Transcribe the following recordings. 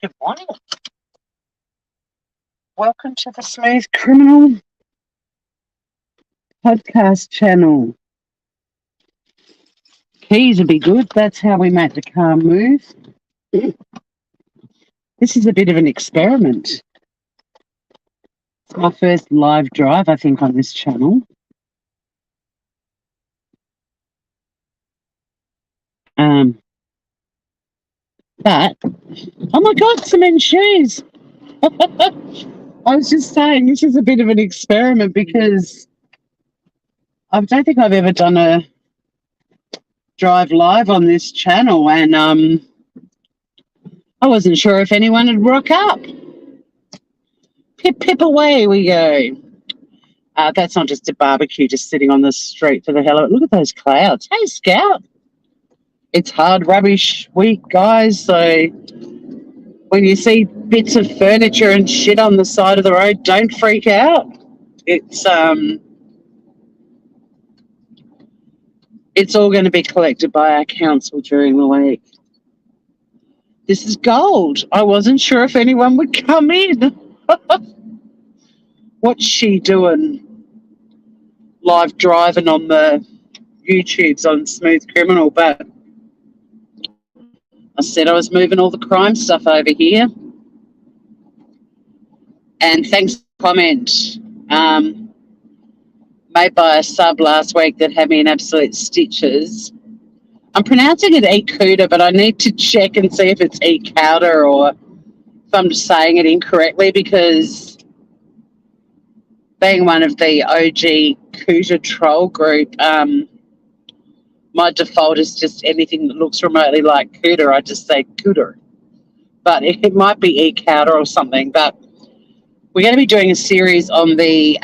Good morning. Welcome to the Smooth Criminal podcast channel. Keys would be good. That's how we make the car move. This is a bit of an experiment. It's my first live drive, I think, on this channel. But, oh my God, cement shoes. I was just saying, this is a bit of an experiment because I don't think I've ever done a drive live on this channel, and I wasn't sure if anyone would rock up. Pip, pip, away we go. That's not just a barbecue just sitting on the street for the hell of it. Look at those clouds. Hey, Scout. It's hard rubbish week, guys, so when you see bits of furniture and shit on the side of the road, don't freak out. It's all going to be collected by our council during the week. This is gold. I wasn't sure if anyone would come in. What's she doing? Live driving on the YouTubes on Smooth Criminal, but I said I was moving all the crime stuff over here. And thanks for the comment made by a sub last week that had me in absolute stitches. I'm pronouncing it E-Cooter, but I need to check and see if it's E-Cowder or if I'm just saying it incorrectly, because being one of the OG Cooter troll group, my default is just anything that looks remotely like Cooter, I just say Cooter. But it might be E-Cowder or something. But we're going to be doing a series on the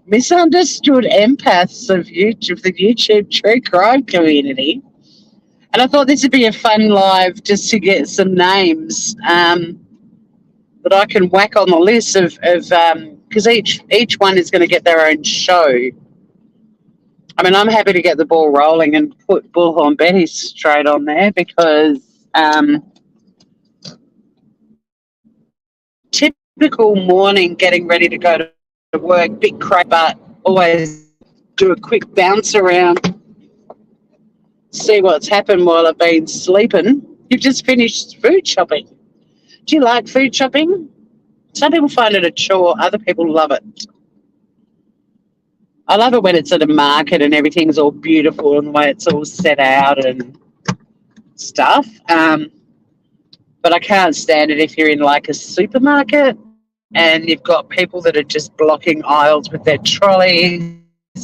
misunderstood empaths of YouTube, the YouTube true crime community. And I thought this would be a fun live just to get some names that I can whack on the list of because each one is going to get their own show. I mean, I'm happy to get the ball rolling and put Bullhorn Betty straight on there because typical morning getting ready to go to work, big crap, but always do a quick bounce around, see what's happened while I've been sleeping. You've just finished food shopping. Do you like food shopping? Some people find it a chore, other people love it. I love it when it's at a market and everything's all beautiful and the way it's all set out and stuff. But I can't stand it if you're in like a supermarket and you've got people that are just blocking aisles with their trolleys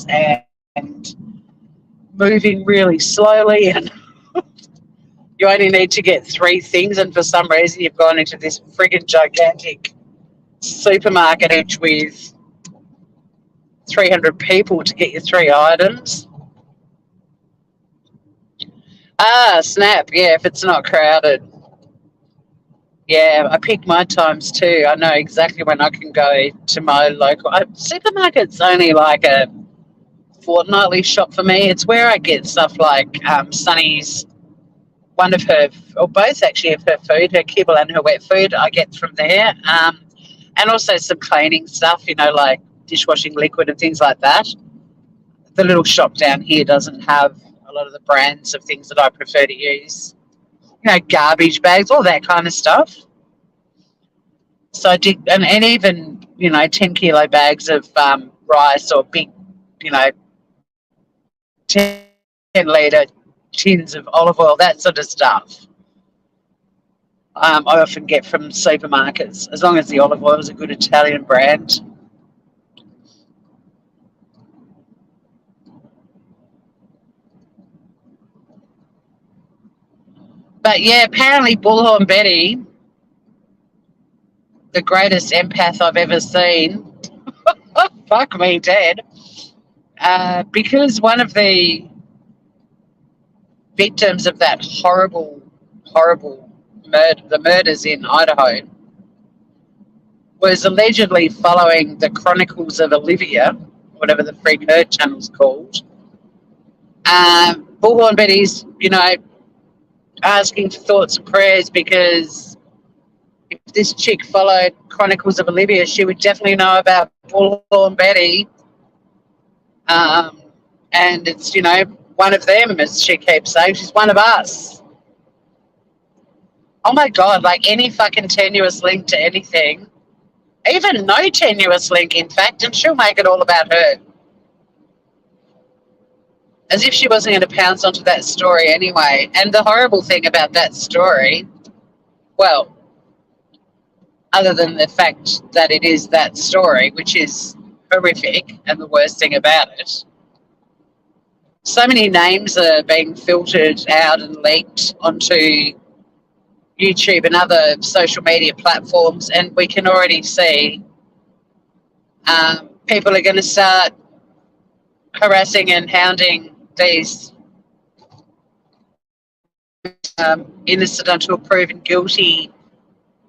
and moving really slowly, and you only need to get 3 things, and for some reason you've gone into this friggin' gigantic supermarket each with 300 people to get your 3 items. Snap, yeah, if it's not crowded. Yeah, I pick my times too. I know exactly when I can go to my local supermarket's only like a fortnightly shop for me. It's where I get stuff like Sunny's, one of her, or both actually, of her food, her kibble and her wet food, I get from there. And also some cleaning stuff, like dishwashing liquid and things like that. The little shop down here doesn't have a lot of the brands of things that I prefer to use. Garbage bags, all that kind of stuff. So I did, and even, 10 kilo bags of rice or big, 10-litre tins of olive oil, that sort of stuff. I often get from supermarkets, as long as the olive oil is a good Italian brand. But yeah, apparently Bullhorn Betty, the greatest empath I've ever seen, fuck me dead, because one of the victims of that horrible the murders in Idaho, was allegedly following the Chronicles of Olivia, whatever the freak her channel's called. Bullhorn Betty's, asking for thoughts and prayers because this chick followed Chronicles of Olivia, she would definitely know about Bullhorn Betty. And it's, one of them, as she keeps saying. She's one of us. Oh, my God, like any fucking tenuous link to anything, even no tenuous link, in fact, and she'll make it all about her. As if she wasn't going to pounce onto that story anyway. And the horrible thing about that story, well, other than the fact that it is that story, which is horrific and the worst thing about it, so many names are being filtered out and leaked onto YouTube and other social media platforms, and we can already see people are going to start harassing and hounding these innocent until proven guilty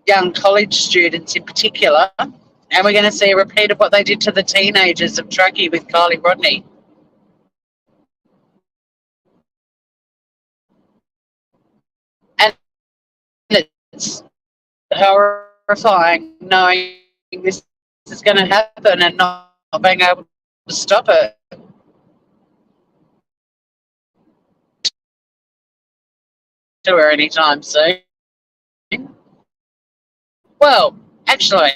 young college students in particular, and we're going to see a repeat of what they did to the teenagers of Truckee with Kylie Rodney. And it's horrifying knowing this is going to happen and not being able to stop it. To her anytime soon. Well, actually,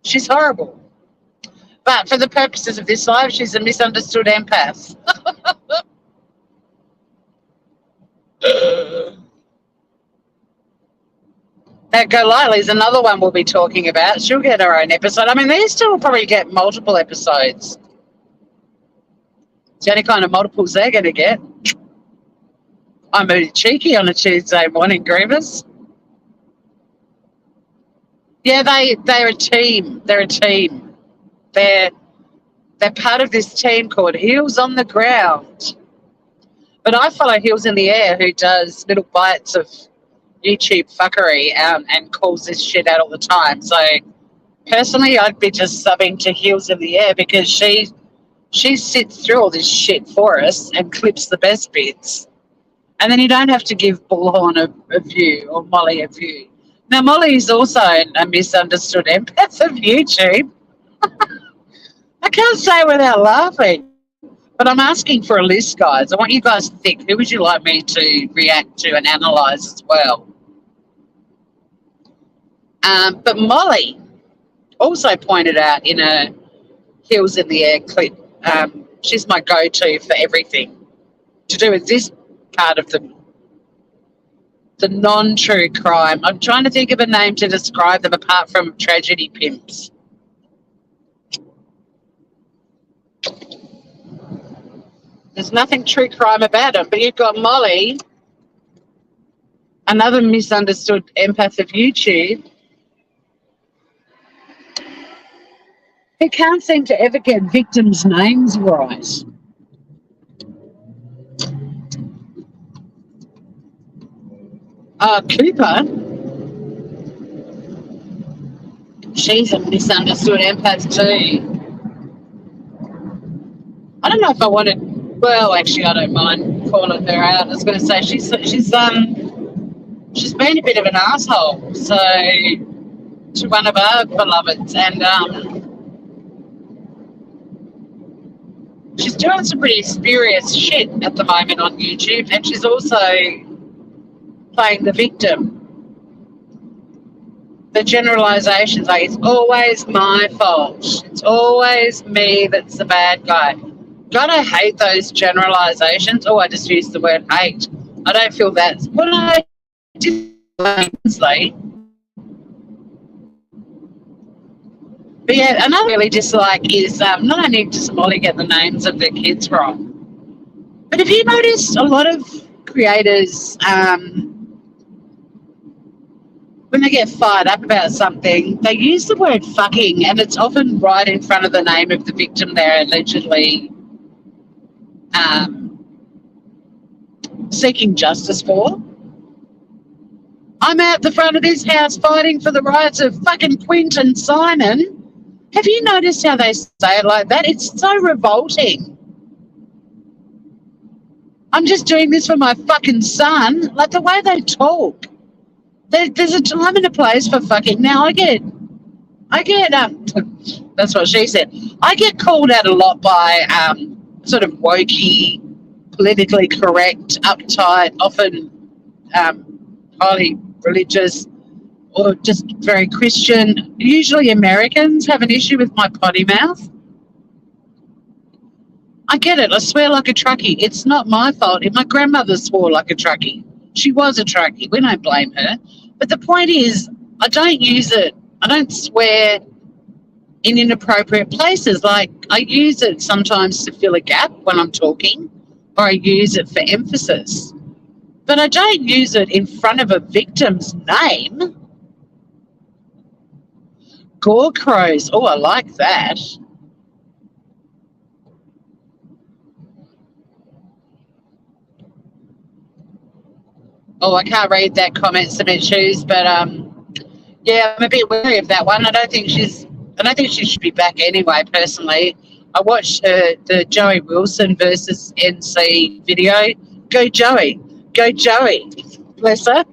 she's horrible. But for the purposes of this live, she's a misunderstood empath. That Golali's another one we'll be talking about. She'll get her own episode. I mean, these two will probably get multiple episodes. It's the only kind of multiples they're going to get. I'm a cheeky on a Tuesday morning, Grievous. Yeah, they're a team. They're a team. They're part of this team called Heels on the Ground. But I follow Heels in the Air, who does little bites of YouTube fuckery and calls this shit out all the time. So personally, I'd be just subbing to Heels in the Air because she sits through all this shit for us and clips the best bits. And then you don't have to give Bullhorn a view or Molly a view. Now, Molly's also a misunderstood empath of YouTube. I can't say without laughing. But I'm asking for a list, guys. I want you guys to think, who would you like me to react to and analyse as well? But Molly also pointed out in a Heels in the Air clip, she's my go-to for everything to do with this part of the non-true crime. I'm trying to think of a name to describe them apart from tragedy pimps. There's nothing true crime about them, but you've got Molly, another misunderstood empath of YouTube, who can't seem to ever get victims' names right. Cooper, she's a misunderstood empath too. I don't know if I wanted. Well, actually, I don't mind calling her out. I was going to say she's been a bit of an asshole. So to one of our beloveds, and she's doing some pretty spurious shit at the moment on YouTube, and she's also playing the victim. The generalizations, like it's always my fault. It's always me that's the bad guy. God, I hate those generalizations. Oh, I just used the word hate. I don't feel that. What I dislike. But yeah, another really dislike is not only does Molly get the names of their kids wrong, but have you noticed a lot of creators, when they get fired up about something, they use the word fucking, and it's often right in front of the name of the victim they're allegedly seeking justice for. I'm out the front of this house fighting for the rights of fucking Quinton Simon. Have you noticed how they say it like that? It's so revolting. I'm just doing this for my fucking son. Like the way they talk. There's a time and a place for fucking. Now I get that's what she said. I get called out a lot by sort of wokey, politically correct, uptight, often highly religious, or just very Christian. Usually Americans have an issue with my potty mouth. I get it. I swear like a truckie. It's not my fault. If my grandmother swore like a truckie, she was a truckie. We don't blame her. But the point is, I don't use it. I don't swear in inappropriate places. Like, I use it sometimes to fill a gap when I'm talking, or I use it for emphasis. But I don't use it in front of a victim's name. Gore crows. Oh, I like that. Oh, I can't read that comment, Cement Shoes, but yeah, I'm a bit wary of that one. I don't think she should be back anyway, personally. I watched the Joey Wilson versus NC video. Go Joey. Go Joey. Bless her.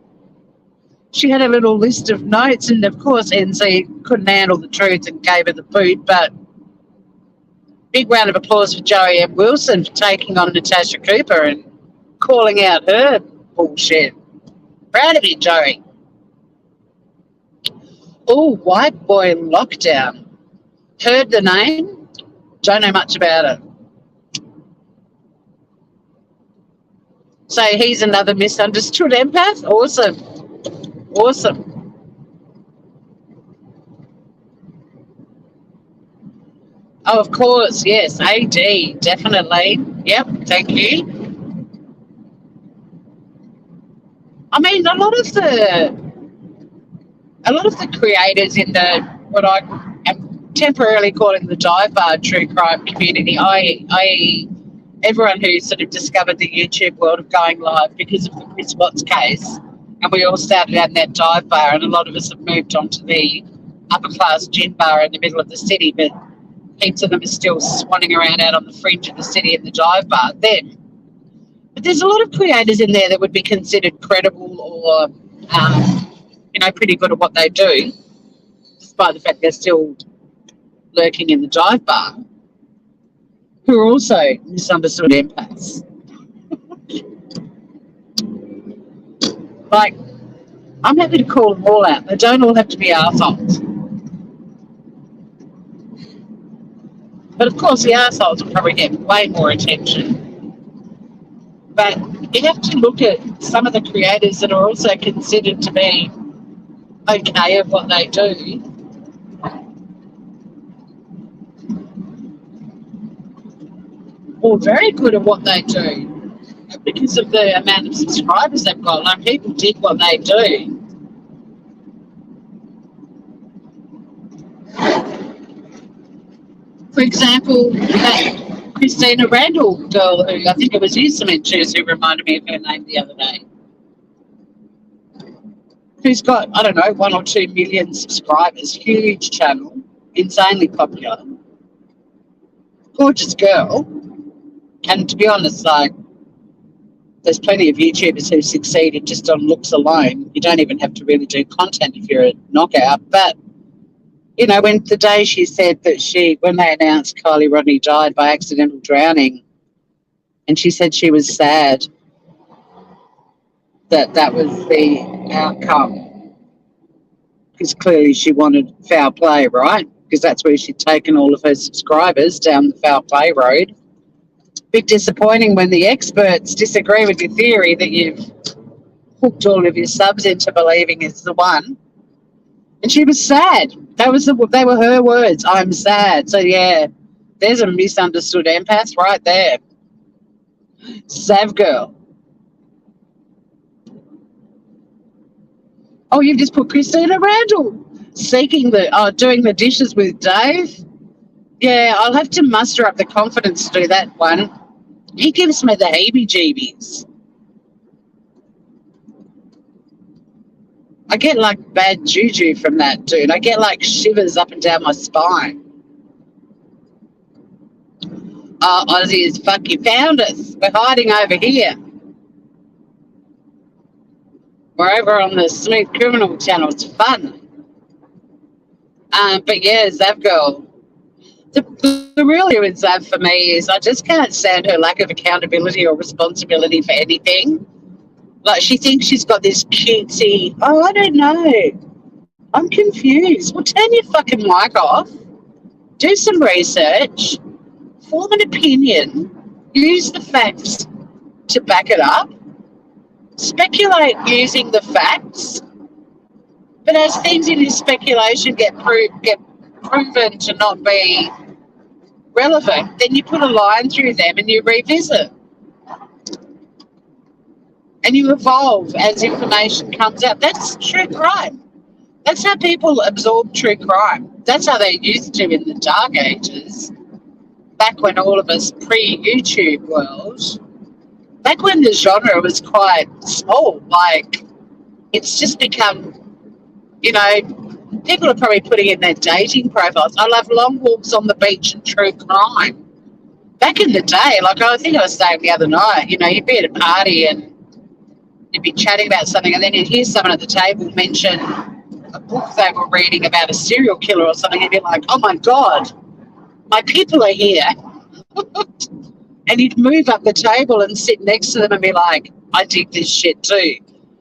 She had a little list of notes, and of course NC couldn't handle the truth and gave her the boot, but big round of applause for Joey M. Wilson for taking on Natasha Cooper and calling out her bullshit. Proud of you, Joey. Oh, White Boy Lockdown. Heard the name, don't know much about it. So he's another misunderstood empath? Awesome. Awesome. Oh, of course, yes, AD, definitely. Yep, thank you. I mean, a lot of the creators in the what I am temporarily calling the dive bar true crime community, i.e. everyone who sort of discovered the YouTube world of going live because of the Chris Watts case, and we all started out in that dive bar, and a lot of us have moved on to the upper class gin bar in the middle of the city, but heaps of them are still swanning around out on the fringe of the city in the dive bar. But there's a lot of creators in there that would be considered credible or, pretty good at what they do, despite the fact they're still lurking in the dive bar, who are also misunderstood empaths. Like, I'm happy to call them all out. They don't all have to be arseholes. But of course, the arseholes will probably get way more attention. But you have to look at some of the creators that are also considered to be okay at what they do. Or very good at what they do because of the amount of subscribers they've got. Like, people dig what they do. For example, that Christina Randall girl, who I think it was you, Cement Shoes, who reminded me of her name the other day, who's got, I don't know, 1 or 2 million subscribers, huge channel, insanely popular, gorgeous girl. And to be honest, like, there's plenty of YouTubers who succeeded just on looks alone. You don't even have to really do content if you're a knockout. But, when the day she said that when they announced Kylie Rodney died by accidental drowning, and she said she was sad that was the outcome, because clearly she wanted foul play, right? Because that's where she'd taken all of her subscribers, down the foul play road. Bit disappointing when the experts disagree with your theory that you've hooked all of your subs into believing is the one. And she was sad. They were her words. I'm sad. So yeah, there's a misunderstood empath right there. Sav girl. Oh, you've just put Christina Randall doing the dishes with Dave. Yeah, I'll have to muster up the confidence to do that one. He gives me the heebie-jeebies. I get like bad juju from that dude. I get like shivers up and down my spine. Oh, Aussies, fuck, you found us. We're hiding over here. We're over on the Smooth Criminal channel. It's fun. But yeah, Zav Girl. The real issue with Zav for me is I just can't stand her lack of accountability or responsibility for anything. Like, she thinks she's got this cutesy, oh, I don't know. I'm confused. Well, turn your fucking mic off. Do some research. Form an opinion. Use the facts to back it up. Speculate using the facts. But as things in this speculation get proven to not be relevant, then you put a line through them and you revisit. And you evolve as information comes out. That's true crime. That's how people absorb true crime. That's how they used to in the dark ages, back when all of us pre-YouTube world, back when the genre was quite small. Like, it's just become, people are probably putting in their dating profiles, I love long walks on the beach and true crime. Back in the day, like I think I was saying the other night, you'd be at a party and you'd be chatting about something and then you'd hear someone at the table mention a book they were reading about a serial killer or something, and you'd be like, oh my God, my people are here. And you'd move up the table and sit next to them and be like, I dig this shit too.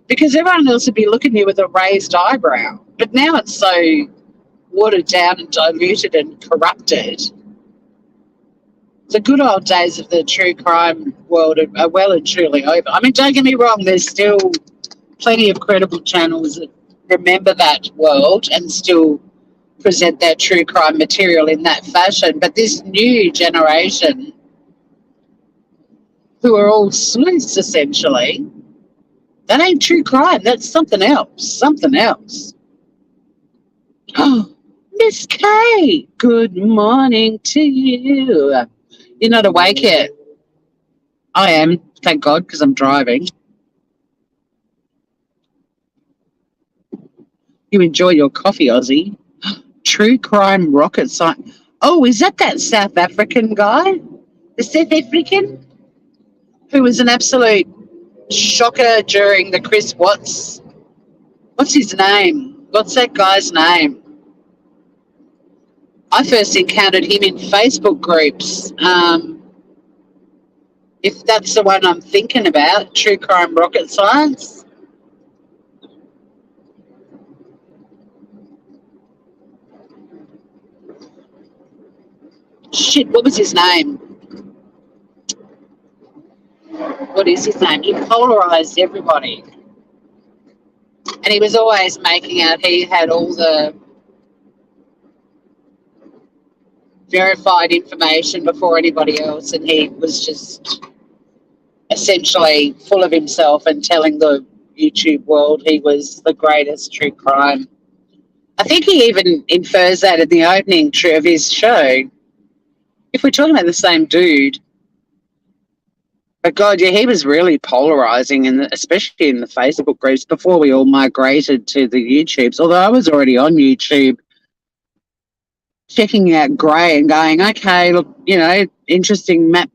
Because everyone else would be looking at you with a raised eyebrow. But now it's so watered down and diluted and corrupted. The good old days of the true crime world are well and truly over. I mean, don't get me wrong, there's still plenty of credible channels that remember that world and still present their true crime material in that fashion. But this new generation, who are all sleuths essentially, that ain't true crime. That's something else. Something else. Oh, Miss K, good morning to you. You're not awake yet? I am, thank God, because I'm driving. You enjoy your coffee, Aussie. True crime rocket science. Oh, is that South African guy? The South African? Who was an absolute shocker during the Chris what's his name? What's that guy's name? I first encountered him in Facebook groups. If that's the one I'm thinking about, True Crime Rocket Science. Shit, what was his name? What is his name? He polarized everybody. And he was always making out he had all the verified information before anybody else, and he was just essentially full of himself and telling the YouTube world he was the greatest true crime. I think he even infers that in the opening of his show. If we're talking about the same dude, but God, yeah, he was really polarizing, and especially in the Facebook groups before we all migrated to the YouTubes. Although I was already on YouTube, checking out Grey and going, okay, look, interesting map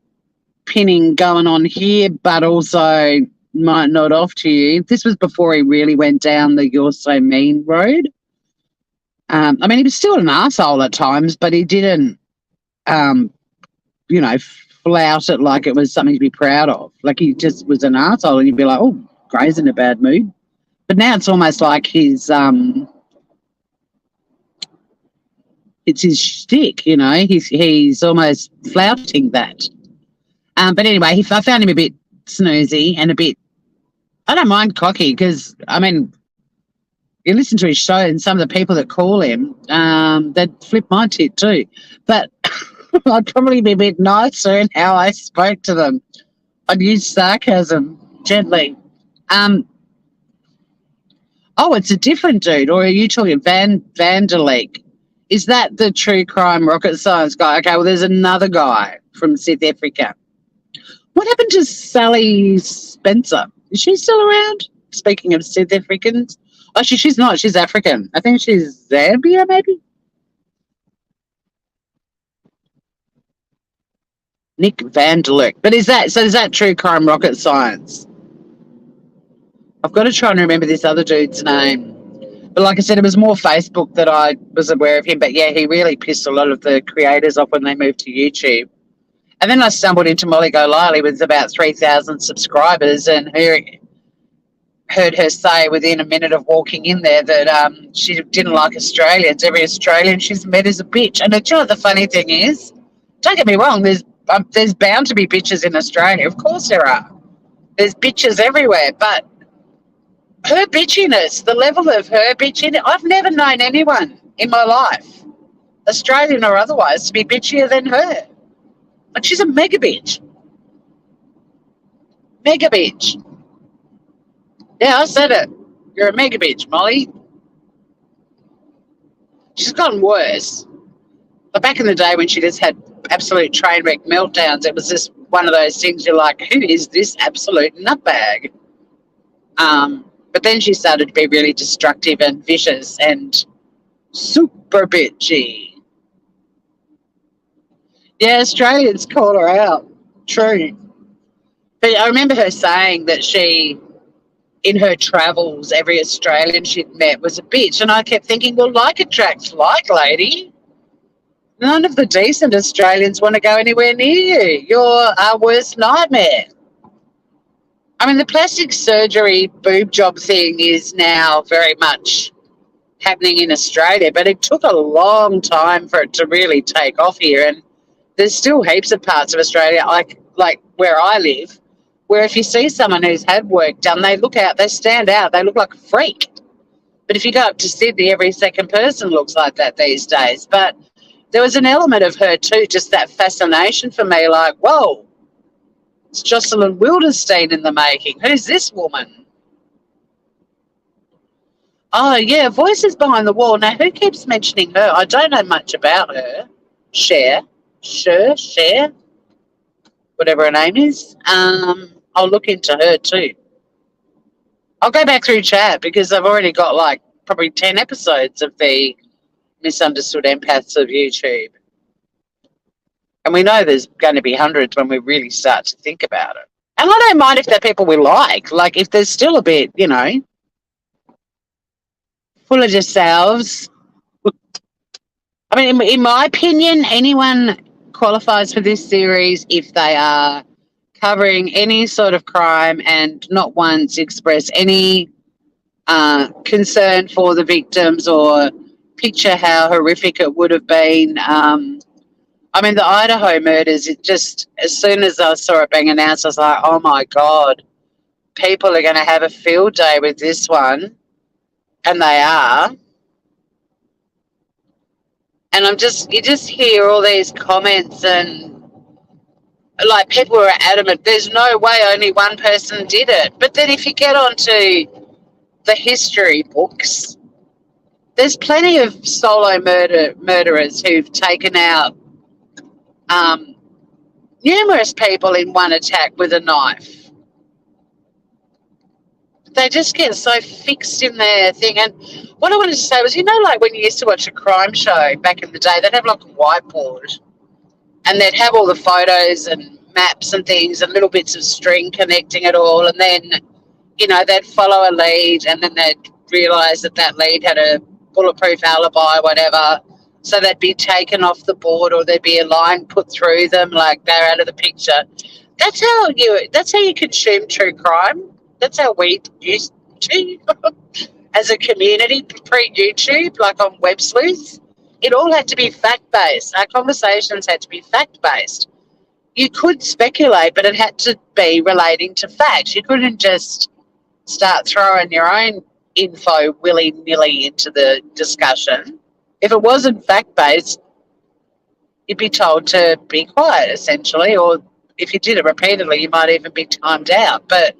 pinning going on here, but also might not off to you. This was before he really went down the "you're so mean" road. I mean, he was still an asshole at times, but he didn't, flout it like it was something to be proud of. Like, he just was an asshole, and you'd be like, oh, Grey's in a bad mood. But now it's almost like his it's his shtick, he's almost flouting that. But anyway, I found him a bit snoozy and a bit, I don't mind cocky, because, I mean, you listen to his show and some of the people that call him, they'd flip my tit too. But I'd probably be a bit nicer in how I spoke to them. I'd use sarcasm gently. Oh, it's a different dude, or are you talking Vanderleek? Is that the true crime rocket science guy? Okay, well, there's another guy from South Africa. What happened to Sally Spencer? Is she still around? Speaking of South Africans. Oh, she's not. She's African. I think she's Zambia, maybe? Nick Vanderleck. But is that true crime rocket science? I've got to try and remember this other dude's name. But like I said, it was more Facebook that I was aware of him. But yeah, he really pissed a lot of the creators off when they moved to YouTube. And then I stumbled into Molly Golightly with about 3,000 subscribers and heard her say within a minute of walking in there that she didn't like Australians. Every Australian she's met is a bitch. And you know what the funny thing is? Don't get me wrong, there's bound to be bitches in Australia. Of course there are. There's bitches everywhere. But her bitchiness, the level of her bitchiness, I've never known anyone in my life, Australian or otherwise, to be bitchier than her. Like, she's a mega bitch. Mega bitch. Yeah, I said it. You're a mega bitch, Molly. She's gotten worse. But back in the day when she just had absolute train wreck meltdowns, it was just one of those things you're like, who is this absolute nutbag? But then she started to be really destructive and vicious and super bitchy. Yeah, Australians call her out. True. But I remember her saying that she, in her travels, every Australian she'd met was a bitch. And I kept thinking, well, like attracts like, lady. None of the decent Australians want to go anywhere near you. You're our worst nightmare. I mean, the plastic surgery boob job thing is now very much happening in Australia, but it took a long time for it to really take off here. And there's still heaps of parts of Australia, like where I live, where if you see someone who's had work done, they stand out, they look like a freak. But if you go up to Sydney, every second person looks like that these days. But there was an element of her too, just that fascination for me, like, whoa, it's Jocelyn Wildenstein in the making. Who's this woman? Oh, yeah, Voices Behind the Wall. Now, who keeps mentioning her? I don't know much about her. Cher, whatever her name is. I'll look into her too. I'll go back through chat because I've already got like probably 10 episodes of the Misunderstood Empaths of YouTube. And we know there's going to be hundreds when we really start to think about it. And I don't mind if they're people we like if there's still a bit, full of yourselves. I mean, in my opinion, anyone qualifies for this series if they are covering any sort of crime and not once express any concern for the victims or picture how horrific it would have been. I mean, the Idaho murders, it just, as soon as I saw it being announced, I was like, oh my God, people are going to have a field day with this one. And they are. And you just hear all these comments and like people are adamant, there's no way only one person did it. But then if you get onto the history books, there's plenty of solo murderers who've taken out numerous people in one attack with a knife. They just get so fixed in their thing. And what I wanted to say was, like when you used to watch a crime show back in the day, they'd have like a whiteboard and they'd have all the photos and maps and things and little bits of string connecting it all. And then, they'd follow a lead and then they'd realise that lead had a bulletproof alibi, whatever. So they'd be taken off the board or there'd be a line put through them like they're out of the picture. That's how you consume true crime. That's how we used to as a community pre-YouTube, like on Web Sleuths. It all had to be fact-based. Our conversations had to be fact-based. You could speculate, but it had to be relating to facts. You couldn't just start throwing your own info willy-nilly into the discussion. If it wasn't fact-based, you'd be told to be quiet, essentially, or if you did it repeatedly, you might even be timed out. But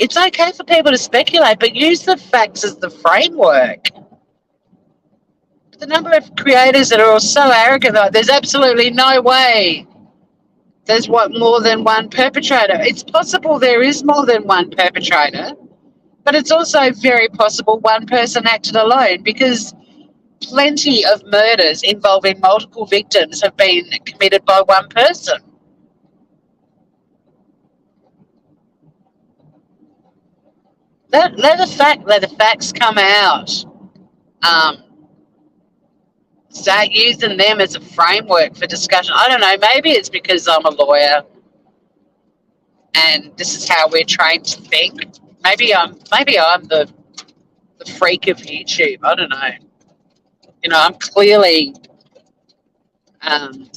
it's okay for people to speculate, but use the facts as the framework. The number of creators that are all so arrogant, though, there's absolutely no way there's more than one perpetrator. It's possible there is more than one perpetrator, but it's also very possible one person acted alone because plenty of murders involving multiple victims have been committed by one person. Let the facts come out. Um, Start using them as a framework for discussion. I don't know. Maybe it's because I'm a lawyer and this is how we're trained to think. Maybe I'm the freak of YouTube. I don't know. You know, I'm clearly um,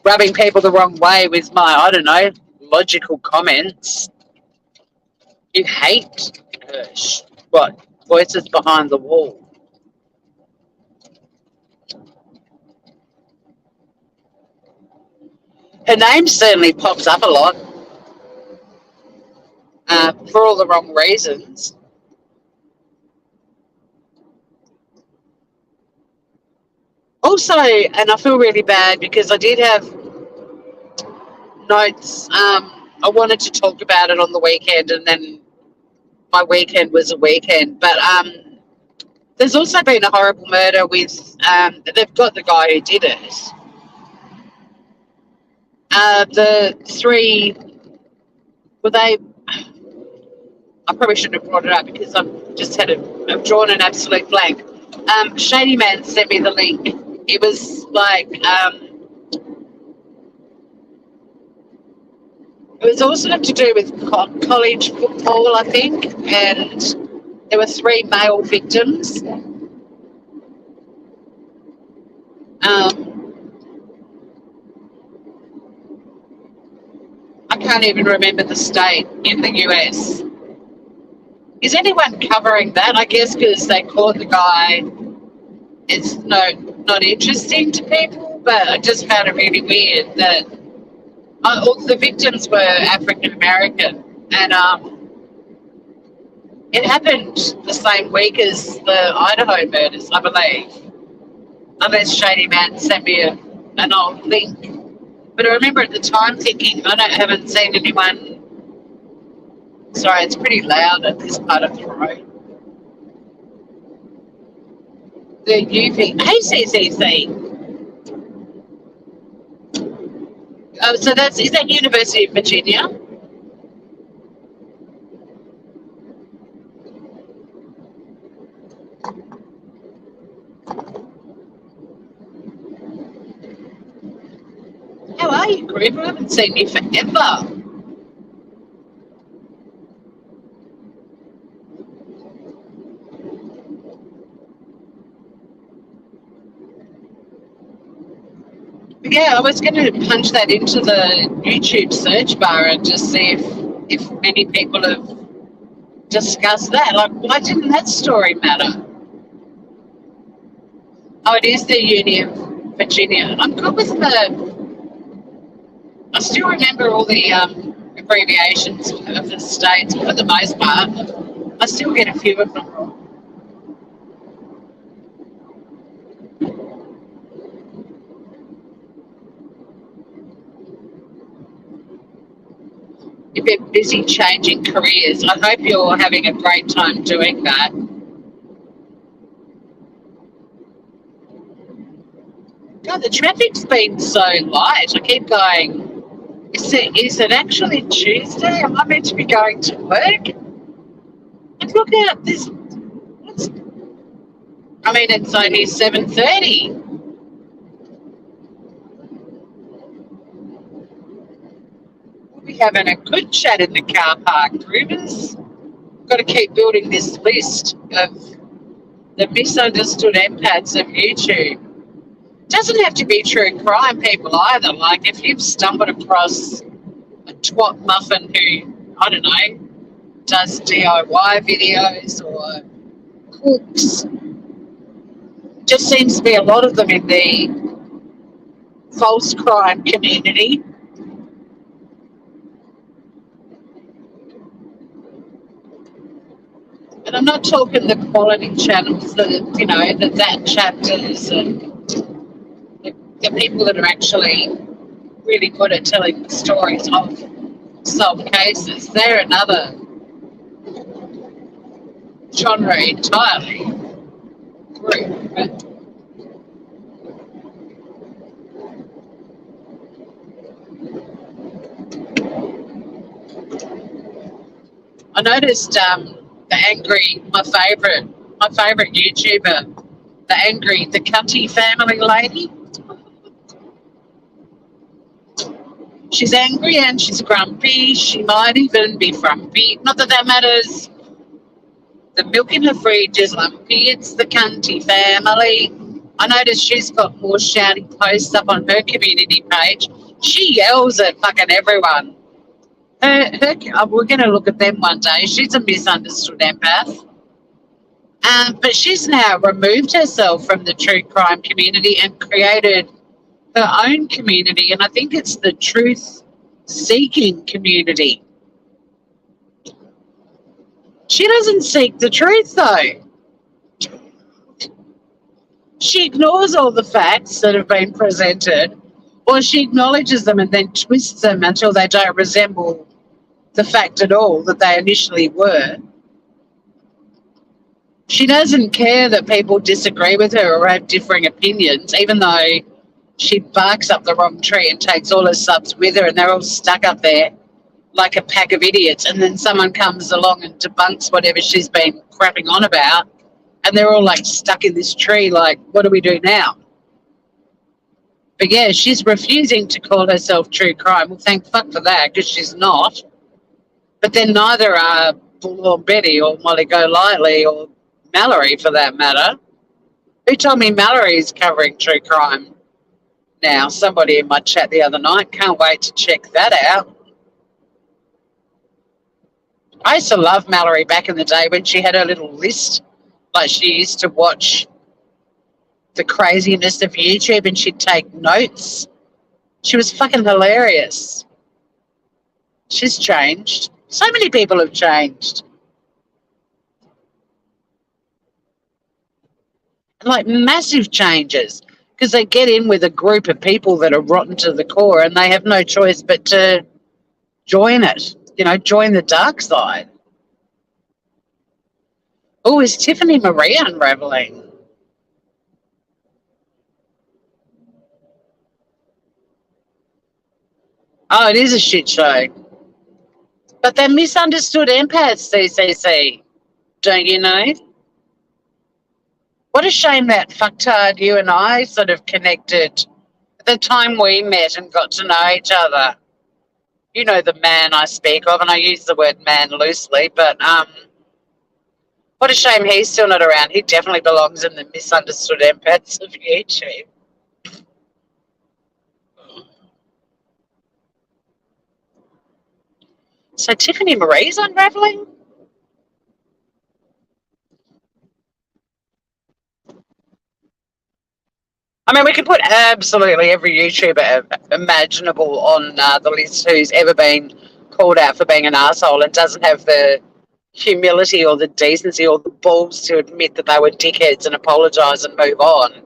rubbing people the wrong way with my, I don't know, logical comments. You hate what? Voices behind the wall. Her name certainly pops up a lot for all the wrong reasons. Also, and I feel really bad because I did have notes. I wanted to talk about it on the weekend, and then my weekend was a weekend. But there's also been a horrible murder with. They've got the guy who did it. The three. Were they? I probably shouldn't have brought it up because I've drawn an absolute blank. Shady Man sent me the link. It was like it was also to do with college football, I think, and there were 3 male victims. I can't even remember the state in the US. Is anyone covering that? I guess because they caught the guy. It's not interesting to people, but I just found it really weird that all the victims were African American, and it happened the same week as the Idaho murders, I believe. Unless Shady Man sent me an old link. But I remember at the time thinking, haven't seen anyone. Sorry, it's pretty loud at this part of the road. The ACCC. So is that University of Virginia? How are you, Griff? I haven't seen you forever. Yeah, I was going to punch that into the YouTube search bar and just see if many people have discussed that. Like, why didn't that story matter? Oh, it is the Uni of Virginia. I'm good with I still remember all the abbreviations of the states for the most part. I still get a few of them wrong. If you're busy changing careers, I hope you're having a great time doing that. God, the traffic's been so light. I keep going, is it actually Tuesday? Am I meant to be going to work? And look at this. It's only 7:30. We'll be having a good chat in the car park, Groovers. Got to keep building this list of the misunderstood empaths of YouTube. Doesn't have to be true crime people either. Like if you've stumbled across a twat muffin who, I don't know, does DIY videos or cooks, just seems to be a lot of them in the false crime community. And I'm not talking the quality channels, the chapters and the people that are actually really good at telling the stories of solved cases. They're another genre entirely. group. But I noticed my favourite YouTuber, the Cunty family lady. She's angry and she's grumpy. She might even be frumpy. Not that that matters. The milk in her fridge is lumpy. It's the Cunty family. I noticed she's got more shouting posts up on her community page. She yells at fucking everyone. We're going to look at them one day. She's a misunderstood empath. But she's now removed herself from the true crime community and created her own community. And I think it's the truth seeking community. She doesn't seek the truth, though. She ignores all the facts that have been presented, or she acknowledges them and then twists them until they don't resemble the fact at all that they initially were. She doesn't care that people disagree with her or have differing opinions, even though she barks up the wrong tree and takes all her subs with her and they're all stuck up there like a pack of idiots, and then someone comes along and debunks whatever she's been crapping on about, and they're all like stuck in this tree like, what do we do now? But yeah, she's refusing to call herself true crime. Well, thank fuck for that, because she's not. But then neither are Bull or Betty or Molly Golightly or Mallory, for that matter. Who told me Mallory's covering true crime now? Somebody in my chat the other night. Can't wait to check that out. I used to love Mallory back in the day when she had her little list. Like, she used to watch the craziness of YouTube and she'd take notes. She was fucking hilarious. She's changed. So many people have changed. And like massive changes, because they get in with a group of people that are rotten to the core and they have no choice but to join it, join the dark side. Oh, is Tiffany Marie unraveling? Oh, it is a shit show. But they're misunderstood empaths, CCC. Don't you know? What a shame that fucktard you and I sort of connected at the time we met and got to know each other. You know the man I speak of, and I use the word man loosely, but what a shame he's still not around. He definitely belongs in the misunderstood empaths of YouTube. So Tiffany Marie's unraveling? I mean, we could put absolutely every YouTuber imaginable on the list who's ever been called out for being an asshole and doesn't have the humility or the decency or the balls to admit that they were dickheads and apologise and move on.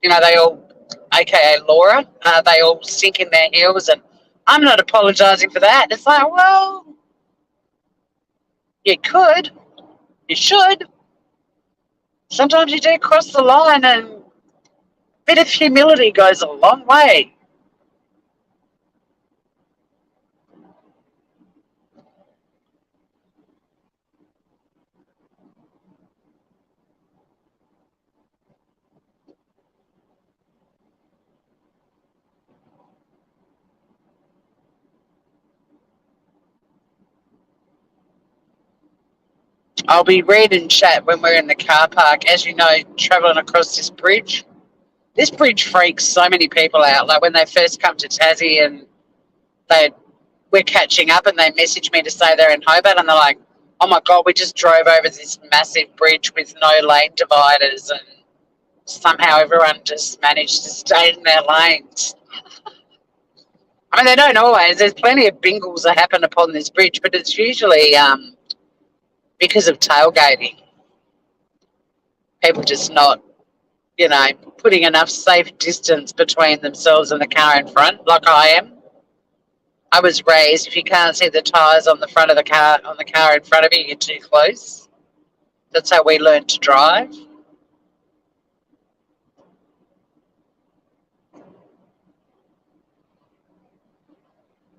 They all, aka Laura, they all sink in their heels and I'm not apologising for that. It's like, well, you could, you should. Sometimes you do cross the line, and a bit of humility goes a long way. I'll be reading chat when we're in the car park, as you know, travelling across this bridge. This bridge freaks so many people out. Like when they first come to Tassie and we're catching up and they message me to say they're in Hobart and they're like, oh my God, we just drove over this massive bridge with no lane dividers and somehow everyone just managed to stay in their lanes. I mean, they don't always. There's plenty of bingles that happen upon this bridge, but it's usually because of tailgating. People just not, putting enough safe distance between themselves and the car in front, like I am. I was raised, if you can't see the tyres on the front of the car, on the car in front of you, you're too close. That's how we learned to drive.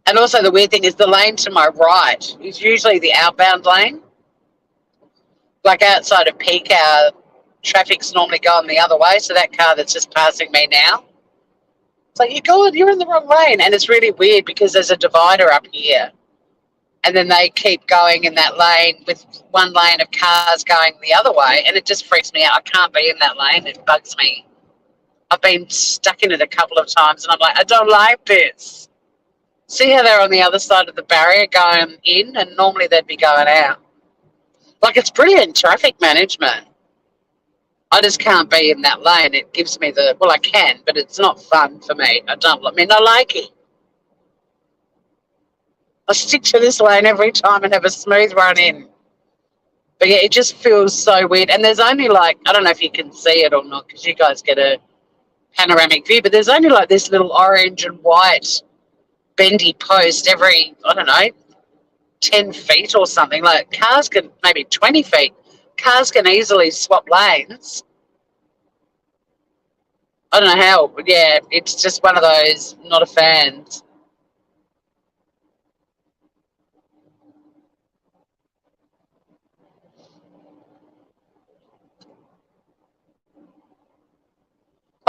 And also the weird thing is the lane to my right is usually the outbound lane. Like outside of peak hour, traffic's normally going the other way. So that car that's just passing me now, it's like, you're in the wrong lane. And it's really weird because there's a divider up here. And then they keep going in that lane with one lane of cars going the other way. And it just freaks me out. I can't be in that lane. It bugs me. I've been stuck in it a couple of times and I'm like, I don't like this. See how they're on the other side of the barrier going in and normally they'd be going out. Like, it's brilliant traffic management. I just can't be in that lane. It gives me well, I can, but it's not fun for me. I like it. I stick to this lane every time and have a smooth run in. But yeah, it just feels so weird. And there's only like, I don't know if you can see it or not because you guys get a panoramic view, but there's only like this little orange and white bendy post every, I don't know, 10 feet or something. Like cars can, maybe 20 feet, cars can easily swap lanes. I don't know how, but yeah, it's just one of those, not a fan.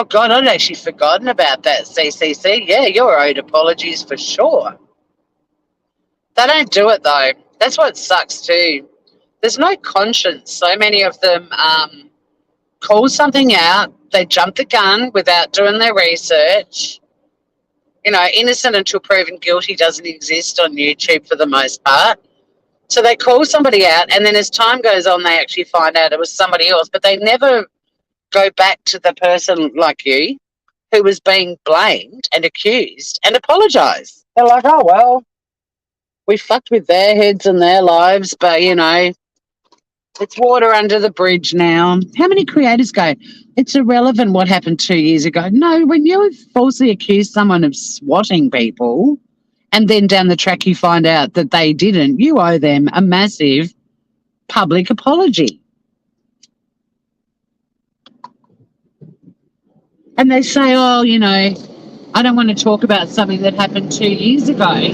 Oh, God, I'd actually forgotten about that, CCC. Yeah, you're owed apologies for sure. They don't do it, though. That's what sucks, too. There's no conscience. So many of them call something out. They jump the gun without doing their research. You know, innocent until proven guilty doesn't exist on YouTube for the most part. So they call somebody out, and then as time goes on, they actually find out it was somebody else, but they never go back to the person like you who was being blamed and accused and apologise. They're like, oh, well, we fucked with their heads and their lives, but, you know, it's water under the bridge now. How many creators go, it's irrelevant what happened 2 years ago? No, when you falsely accuse someone of swatting people and then down the track you find out that they didn't, you owe them a massive public apology. And they say, oh, you know, I don't want to talk about something that happened 2 years ago.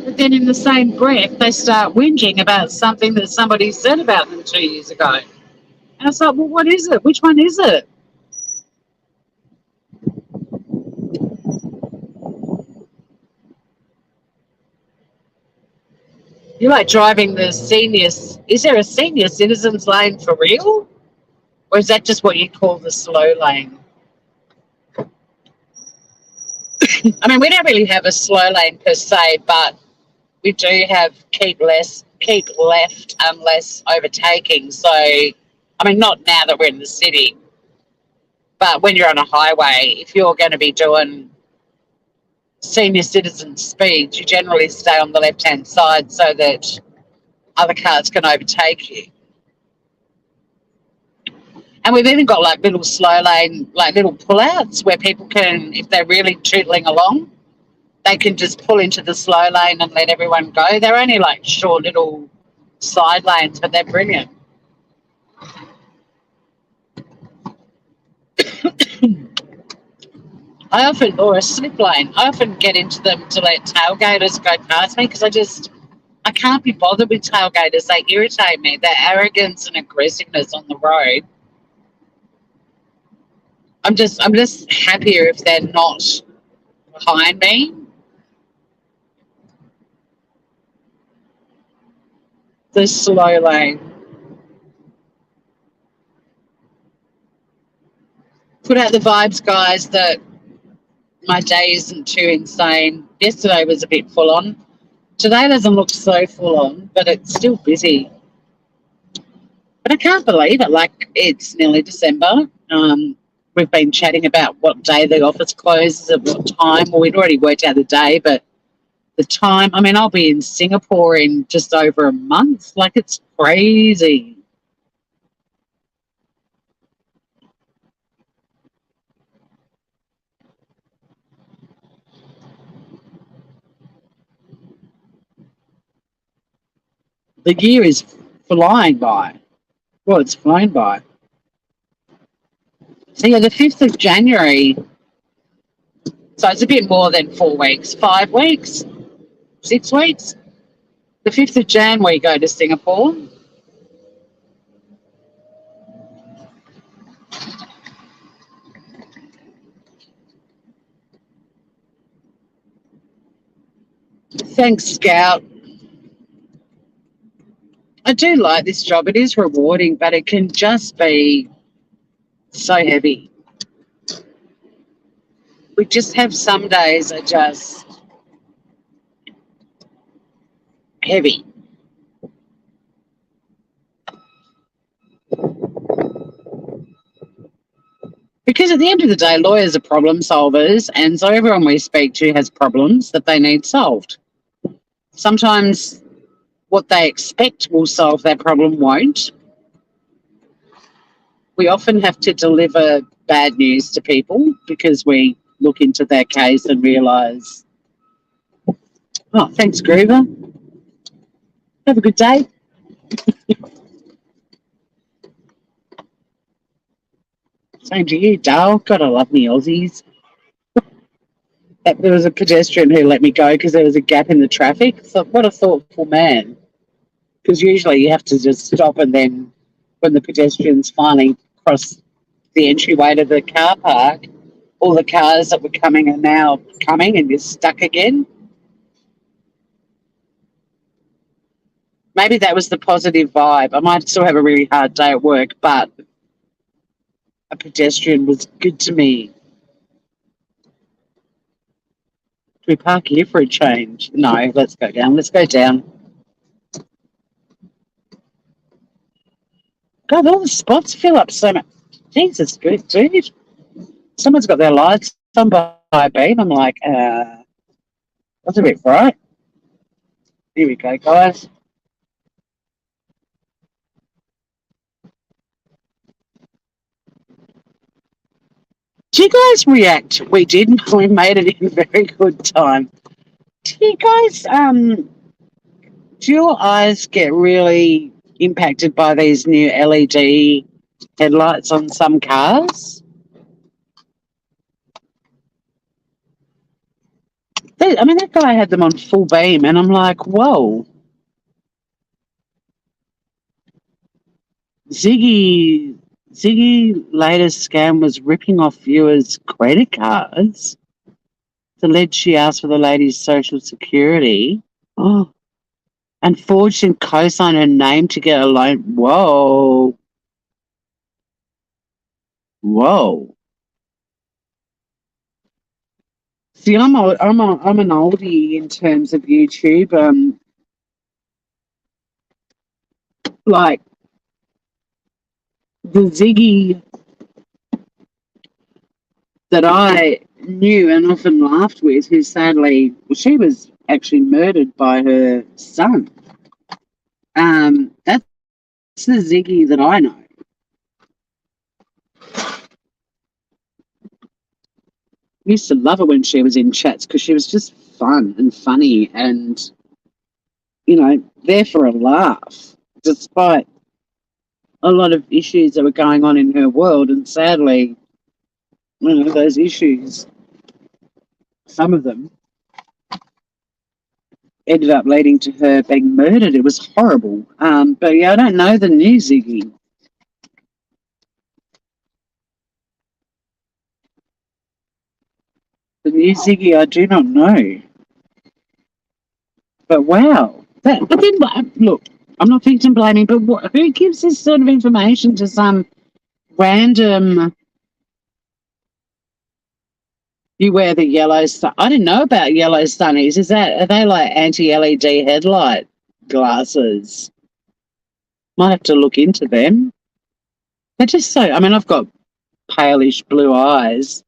But then in the same breath, they start whinging about something that somebody said about them 2 years ago. And it's like, well, what is it? Which one is it? You're like driving the seniors. Is there a senior citizens lane for real? Or is that just what you call the slow lane? I mean, we don't really have a slow lane per se, but we do have keep left unless overtaking. So, I mean, not now that we're in the city, but when you're on a highway, if you're going to be doing senior citizen speeds, you generally stay on the left-hand side so that other cars can overtake you. And we've even got like little slow lane, like little pullouts where people can, if they're really tootling along, they can just pull into the slow lane and let everyone go. They're only like short little side lanes, but they're brilliant. Or a slip lane, I often get into them to let tailgaters go past me because I can't be bothered with tailgaters. They irritate me. Their arrogance and aggressiveness on the road. I'm just happier if they're not behind me. The slow lane. Put out the vibes, guys, that my day isn't too insane. Yesterday was a bit full on. Today doesn't look so full on, but it's still busy. But I can't believe it. Like, it's nearly December. We've been chatting about what day the office closes at what time. Well, we'd already worked out the day, but the time. I mean, I'll be in Singapore in just over a month. Like, it's crazy. The year is flying by. Well, it's flown by. So, yeah, the 5th of January. So it's a bit more than 4 weeks, 5 weeks. 6 weeks. The 5th of Jan, we go to Singapore. Thanks, Scout. I do like this job. It is rewarding, but it can just be so heavy. We just have some days are just heavy. Because at the end of the day, lawyers are problem solvers, and so everyone we speak to has problems that they need solved. Sometimes what they expect will solve that problem won't. We often have to deliver bad news to people because we look into their case and realise, oh, thanks, Groover. Have a good day. Same to you, Dale. God, I love me Aussies. There was a pedestrian who let me go because there was a gap in the traffic. So what a thoughtful man. Because usually you have to just stop, and then when the pedestrians finally cross the entryway to the car park, all the cars that were coming are now coming and you're stuck again. Maybe that was the positive vibe. I might still have a really hard day at work, but a pedestrian was good to me. Do we park here for a change? No, let's go down. Let's go down. God, all the spots fill up so much. Jesus, good dude. Someone's got their lights on by beam. I'm like, that's a bit bright. Here we go, guys. Do you guys react? We did. We made it in very good time. Do you guys, do your eyes get really impacted by these new LED headlights on some cars? That guy had them on full beam, and I'm like, whoa. Ziggy latest scam was ripping off viewers' credit cards. The lead she asked for the lady's social security. Oh, and forged and co-signed her name to get a loan. Whoa. Whoa. See, I'm an oldie in terms of YouTube. Like the Ziggy that I knew and often laughed with, who sadly, she was actually murdered by her son. That's the Ziggy that I know. I used to love her when she was in chats because she was just fun and funny and, there for a laugh, despite a lot of issues that were going on in her world. And sadly, those issues, some of them, ended up leading to her being murdered. It was horrible. But yeah, I don't know the new Ziggy. The new Ziggy, I do not know. But wow. But then, look, I'm not victim blaming, but who gives this sort of information to some random... You wear the yellow... I didn't know about yellow sunnies. Are they like anti-LED headlight glasses? Might have to look into them. They're just so... I've got palish blue eyes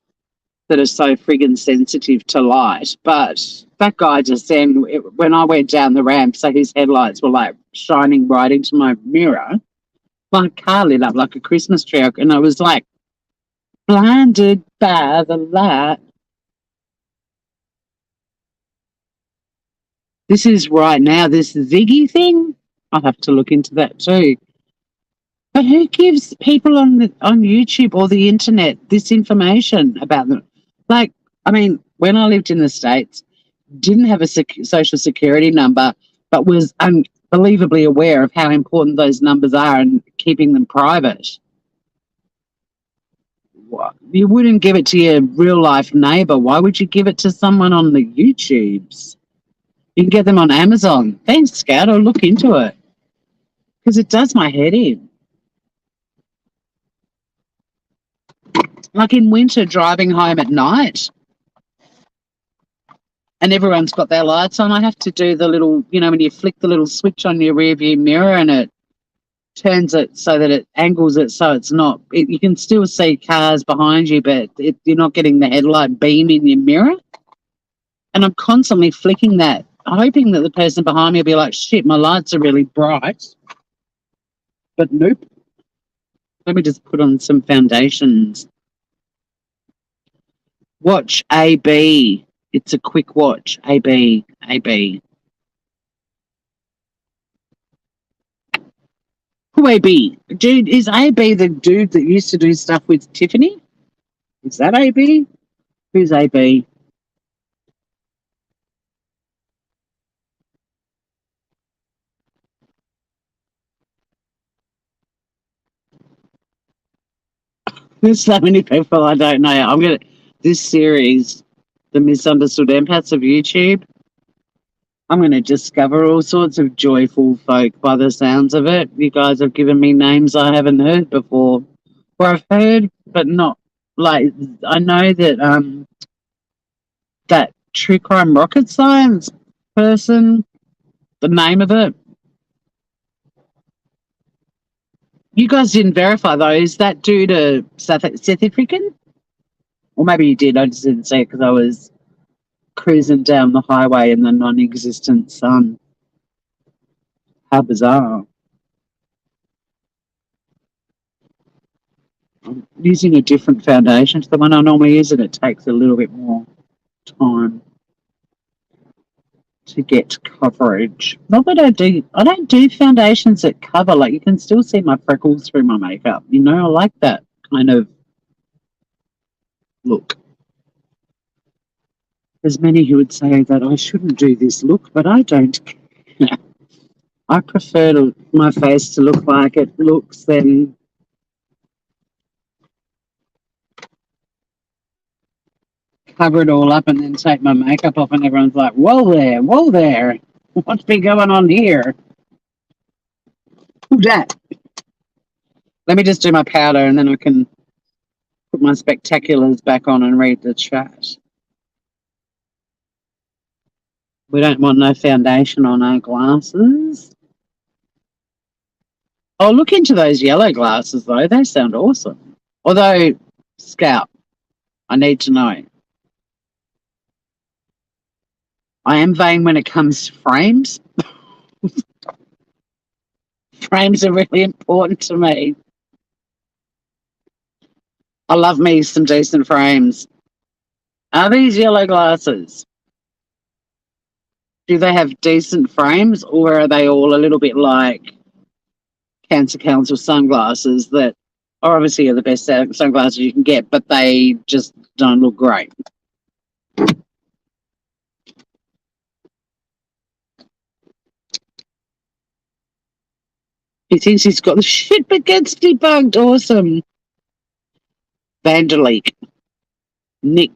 that are so friggin' sensitive to light. But that guy just then, when I went down the ramp, so his headlights were like shining right into my mirror, my car lit up like a Christmas tree, and I was like blinded by the light. This is right now, this Ziggy thing. I'll have to look into that too. But who gives people on YouTube or the internet this information about them? Like, when I lived in the States, didn't have a social security number, but was unbelievably aware of how important those numbers are and keeping them private. You wouldn't give it to your real life neighbor. Why would you give it to someone on the YouTubes? You can get them on Amazon. Thanks, Scout. I'll look into it because it does my head in. Like in winter, driving home at night, and everyone's got their lights on. I have to do the little, when you flick the little switch on your rear view mirror and it turns it so that it angles it so it's not, you can still see cars behind you, but you're not getting the headlight beam in your mirror. And I'm constantly flicking that, hoping that the person behind me will be like, shit, my lights are really bright. But nope. Let me just put on some foundations. Watch AB. It's a quick watch. AB. Who AB? Dude, is AB the dude that used to do stuff with Tiffany? Is that AB? Who's AB? There's so many people I don't know. This series, The Misunderstood Empaths of YouTube, I'm going to discover all sorts of joyful folk by the sounds of it. You guys have given me names I haven't heard before. Or I've heard, but not. Like, I know that that True Crime Rocket Science person, the name of it. You guys didn't verify, though. Is that dude a South African? Or maybe you did. I just didn't see it because I was cruising down the highway in the non-existent sun. How bizarre. I'm using a different foundation to the one I normally use, and it takes a little bit more time to get coverage. Not that I don't do foundations that cover. Like, you can still see my freckles through my makeup. I like that kind of look. There's many who would say that I shouldn't do this look, but I don't care. I prefer my face to look like it looks than cover it all up and then take my makeup off and everyone's like, whoa there, what's been going on here? Who's that? Let me just do my powder and then I can put my spectaculars back on and read the chat. We don't want no foundation on our glasses. Oh, look into those yellow glasses, though. They sound awesome. Although, Scout, I need to know. I am vain when it comes to frames. Frames are really important to me. I love me some decent frames. Are these yellow glasses? Do they have decent frames, or are they all a little bit like Cancer Council sunglasses that are obviously the best sunglasses you can get, but they just don't look great? He thinks he's got the shit but gets debunked. Awesome. Vandalik. Nick.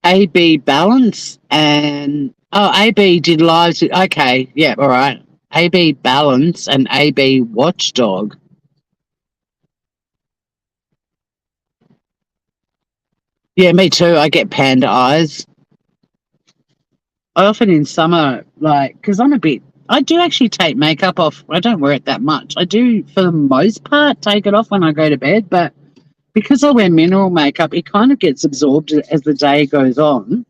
AB Balance and AB did lives. Okay, yeah, all right. AB Balance and AB Watchdog. Yeah, me too. I get panda eyes. I often in summer, because I do actually take makeup off. I don't wear it that much. I do, for the most part, take it off when I go to bed, but because I wear mineral makeup, it kind of gets absorbed as the day goes on.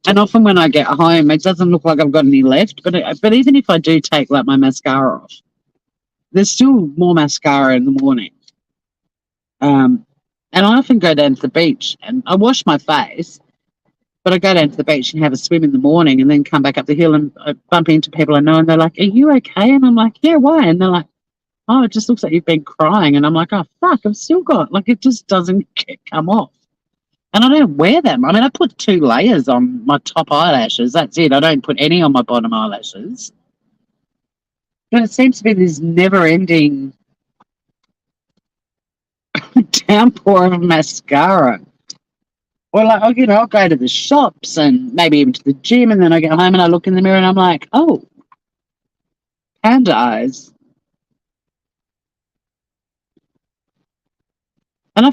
And often when I get home, it doesn't look like I've got any left. But even if I do take my mascara off, there's still more mascara in the morning. And I often go down to the beach and I wash my face, but I go down to the beach and have a swim in the morning and then come back up the hill and I bump into people I know and they're like, are you okay? And I'm like, yeah, why? And they're like, oh, it just looks like you've been crying. And I'm like, oh, fuck, I've still got, it just doesn't come off. And I don't wear them. I mean, I put 2 layers on my top eyelashes. That's it. I don't put any on my bottom eyelashes. But it seems to be this never-ending downpour of mascara. Or like, I'll go to the shops and maybe even to the gym, and then I get home and I look in the mirror and I'm like, oh, panda eyes. And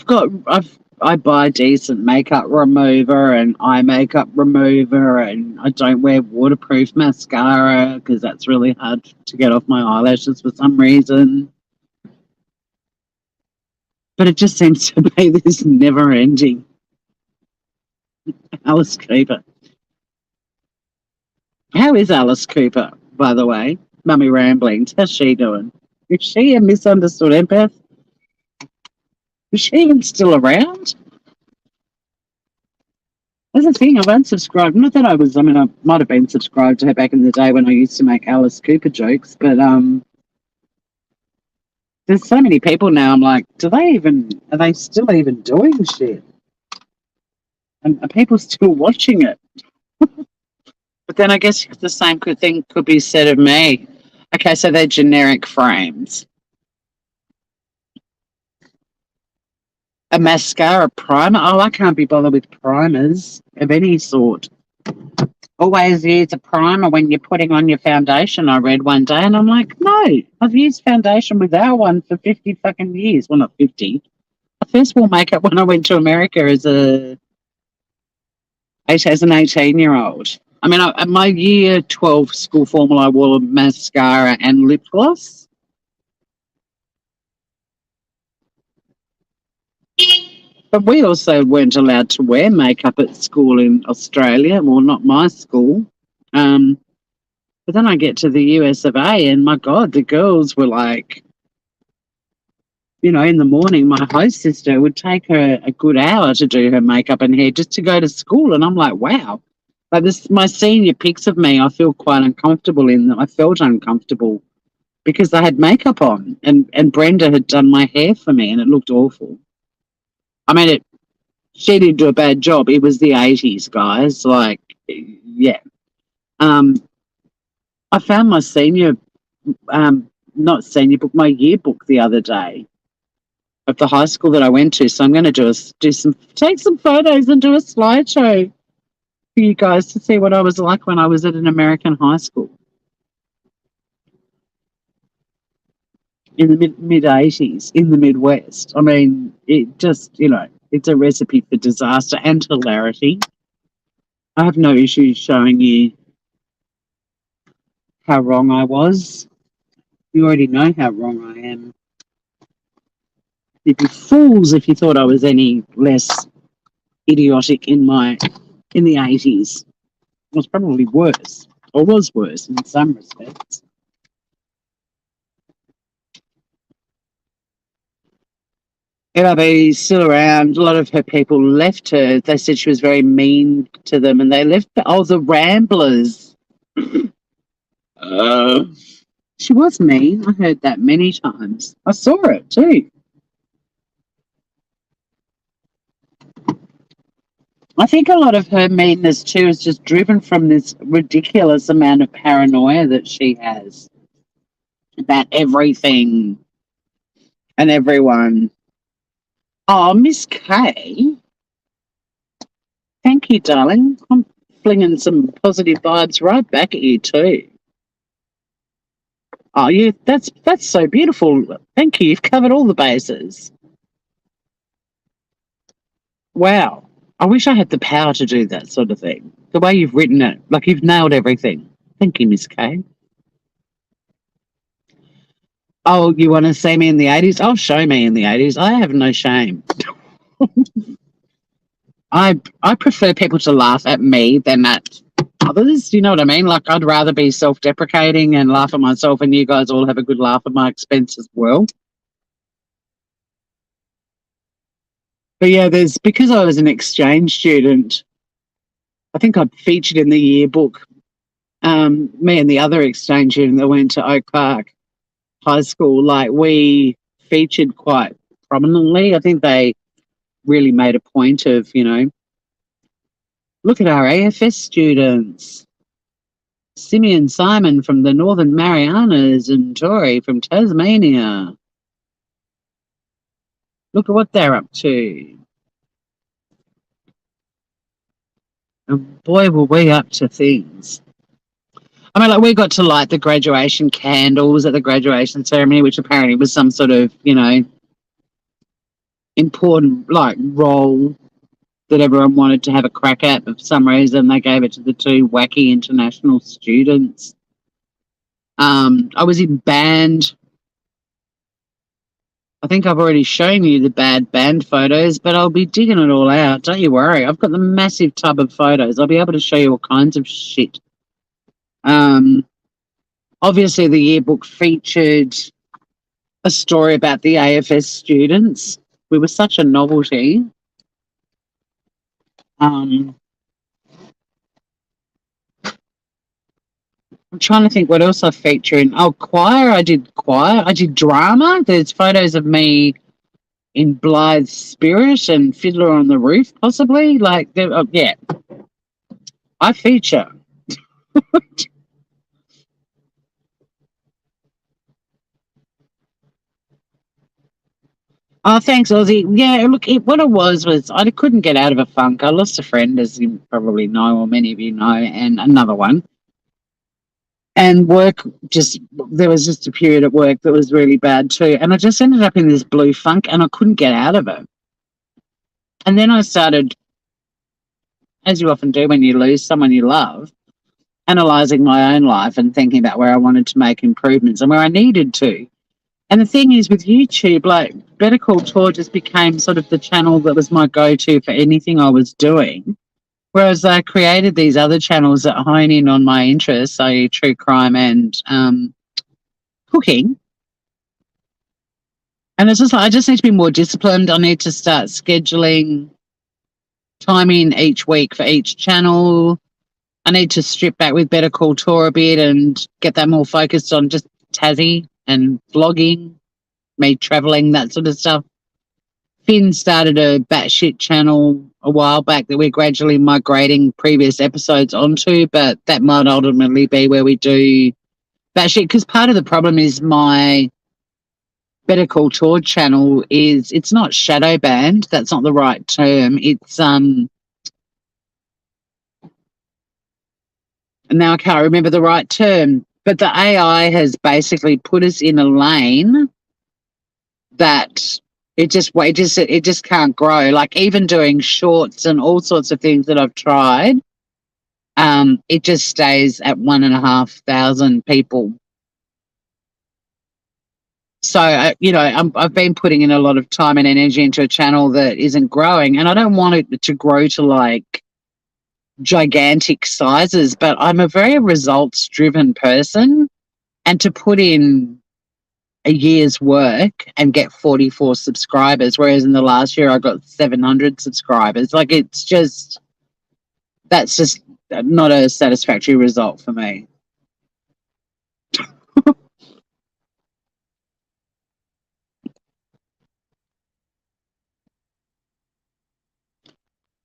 I buy decent makeup remover and eye makeup remover, and I don't wear waterproof mascara because that's really hard to get off my eyelashes for some reason. But it just seems to be this never-ending Alice Cooper. How is Alice Cooper, by the way? Mummy Ramblings. How's she doing? Is she a misunderstood empath? Is she even still around? That's the thing, I've unsubscribed. Not that I might have been subscribed to her back in the day when I used to make Alice Cooper jokes, but there's so many people now, I'm like, are they still even doing shit? And are people still watching it? But then I guess the same thing could be said of me. Okay, so they're generic frames. A mascara primer? Oh, I can't be bothered with primers of any sort. Always use a primer when you're putting on your foundation, I read one day, and I'm like, no, I've used foundation without one for 50 fucking years. Well, not 50. I first wore makeup when I went to America as an 18-year-old. I mean, at my year 12 school formal, I wore mascara and lip gloss. But we also weren't allowed to wear makeup at school in Australia. Well, not my school. But then I get to the US of A, and my God, the girls were like, in the morning, my host sister would take her a good hour to do her makeup and hair just to go to school. And I'm like, wow. Like my senior pics of me, I feel quite uncomfortable in them. I felt uncomfortable because I had makeup on, and Brenda had done my hair for me, and it looked awful. I mean, she didn't do a bad job. It was the 80s, guys. Like, yeah. I found my not senior book, my yearbook the other day of the high school that I went to. So I'm going to take some photos and do a slideshow for you guys to see what I was like when I was at an American high school in the mid 80s in the Midwest. I mean, it just, it's a recipe for disaster and hilarity. I have no issue showing you how wrong I was. You already know how wrong I am. You'd be fools if you thought I was any less idiotic in the 80s. It was probably worse, or was worse in some respects. NRB's still around. A lot of her people left her. They said she was very mean to them, and they left her. Oh, the Ramblers. She was mean. I heard that many times. I saw it too. I think a lot of her meanness too is just driven from this ridiculous amount of paranoia that she has about everything and everyone. Oh, Miss Kay. Thank you, darling. I'm flinging some positive vibes right back at you too. Oh, yeah, that's so beautiful. Thank you. You've covered all the bases. Wow. I wish I had the power to do that sort of thing. The way you've written it, like you've nailed everything. Thank you, Miss Kay. Oh, you want to see me in the 80s? I'll show me in the 80s. I have no shame. I prefer people to laugh at me than at others. Do you know what I mean? Like, I'd rather be self-deprecating and laugh at myself, and you guys all have a good laugh at my expense as well. But yeah, because I was an exchange student, I think I'd featured in the yearbook. Me and the other exchange student that went to Oak Park High School, like we featured quite prominently. I think they really made a point of, look at our AFS students. Simeon Simon from the Northern Marianas and Tori from Tasmania. Look at what they're up to. And boy, were we up to things. I mean, like, we got to light the graduation candles at the graduation ceremony, which apparently was some sort of, important, like, role that everyone wanted to have a crack at. But for some reason, they gave it to the two wacky international students. I was in band. I think I've already shown you the bad band photos, but I'll be digging it all out. Don't you worry. I've got the massive tub of photos. I'll be able to show you all kinds of shit. Obviously, the yearbook featured a story about the AFS students. We were such a novelty. I'm trying to think what else I feature in. Oh, choir. I did choir. I did drama. There's photos of me in Blythe's Spirit and Fiddler on the Roof, possibly. Like, yeah. I feature. Oh, thanks, Ozzy. Yeah, look, what it was I couldn't get out of a funk. I lost a friend, as you probably know, or many of you know, and another one. And there was just a period at work that was really bad too. And I just ended up in this blue funk and I couldn't get out of it. And then I started, as you often do when you lose someone you love, analysing my own life and thinking about where I wanted to make improvements and where I needed to. And the thing is, with YouTube, like, Better Call Tour just became sort of the channel that was my go-to for anything I was doing. Whereas I created these other channels that hone in on my interests, i.e. true crime and cooking. And it's just like, I just need to be more disciplined. I need to start scheduling time in each week for each channel. I need to strip back with Better Call Tour a bit and get that more focused on just Tassie and vlogging, me traveling, that sort of stuff. Finn started a batshit channel a while back that we're gradually migrating previous episodes onto, but that might ultimately be where we do batshit, because part of the problem is my Better Call Tour channel it's not shadow banned. That's not the right term. It's now I can't remember the right term, but the AI has basically put us in a lane that it just can't grow. Like, even doing shorts and all sorts of things that I've tried, it just stays at 1,500 people. So, I've been putting in a lot of time and energy into a channel that isn't growing, and I don't want it to grow to like gigantic sizes, but I'm a very results-driven person, and to put in a year's work and get 44 subscribers, whereas in the last year I got 700 subscribers. Like, that's just not a satisfactory result for me.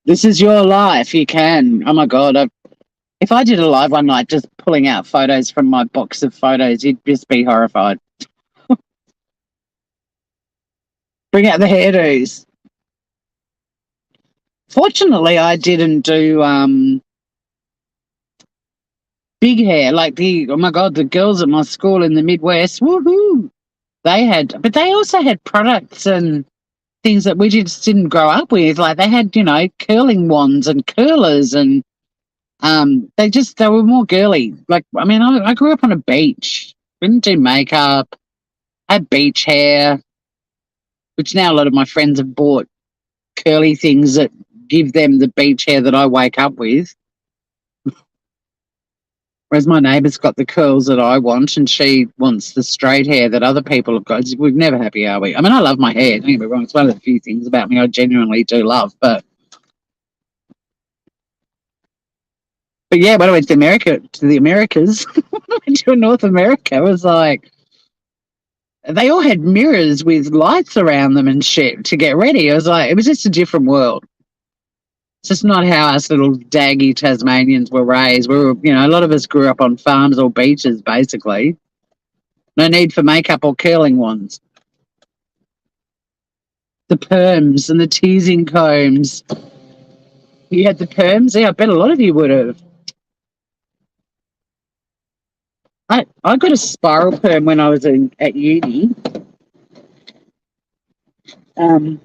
This is your life. You can. Oh my God. If I did a live one night just pulling out photos from my box of photos, you'd just be horrified. Bring out the hairdos. Fortunately, I didn't do big hair like oh my God, the girls at my school in the Midwest. Woohoo! But they also had products and things that we just didn't grow up with. Like, they had, curling wands and curlers, and they were more girly. Like, I mean, I grew up on a beach. Didn't do makeup. Had beach hair, which now a lot of my friends have bought curly things that give them the beach hair that I wake up with. Whereas my neighbour's got the curls that I want, and she wants the straight hair that other people have got. We're never happy, are we? I mean, I love my hair. Don't get me wrong. It's one of the few things about me I genuinely do love. But yeah, when I went to the Americas, when I went to North America, I was like, They all had mirrors with lights around them and shit to get ready. I was like, it was just a different world. It's just not how us little daggy Tasmanians were raised. We were, a lot of us grew up on farms or beaches, basically. No need for makeup or curling wands. The perms and the teasing combs. You had the perms? Yeah, I bet a lot of you would have. I got a spiral perm when I was at uni. Because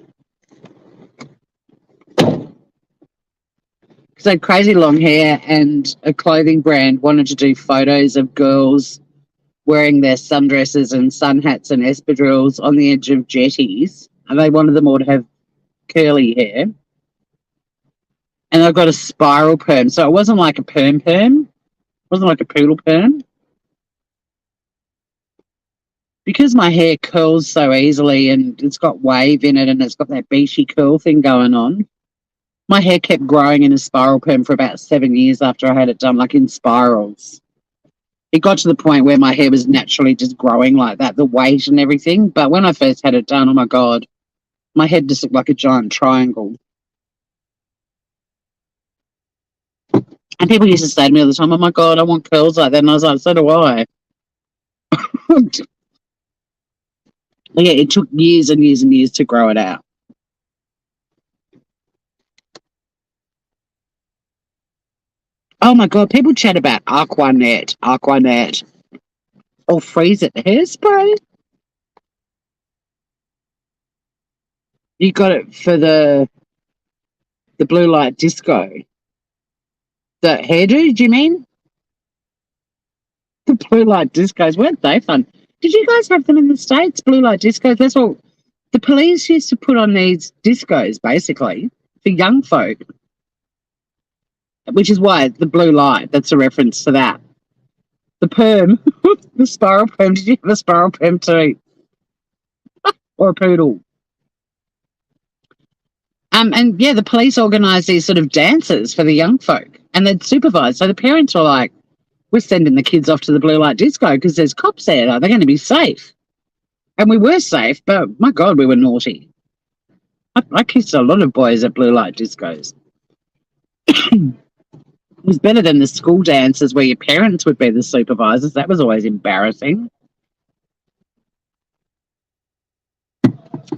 I had crazy long hair, and a clothing brand wanted to do photos of girls wearing their sundresses and sun hats and espadrilles on the edge of jetties. And they wanted them all to have curly hair. And I got a spiral perm. So it wasn't like a perm. It wasn't like a poodle perm. Because my hair curls so easily and it's got wave in it and it's got that beachy curl thing going on, my hair kept growing in a spiral perm for about 7 years after I had it done, like in spirals. It got to the point where my hair was naturally just growing like that, the weight and everything. But when I first had it done, oh my God, my head just looked like a giant triangle. And people used to say to me all the time, oh my God, I want curls like that. And I was like, so do I. Yeah, it took years and years and years to grow it out. Oh my God, people chat about Aquanet, or Freeze It hairspray. You got it for the blue light disco. The hairdo, do you mean? The blue light discos, weren't they fun? Did you guys have them in the States, blue light discos? That's what the police used to put on these discos, basically, for young folk, which is why the blue light, that's a reference to that. The perm, the spiral perm. Did you have a spiral perm too? Or a poodle? And yeah, the police organised these sort of dances for the young folk and they'd supervise. So the parents were like, we're sending the kids off to the blue light disco because there's cops there. They're going to be safe. And we were safe, but my God, we were naughty. I kissed a lot of boys at blue light discos. It was better than the school dances where your parents would be the supervisors. That was always embarrassing.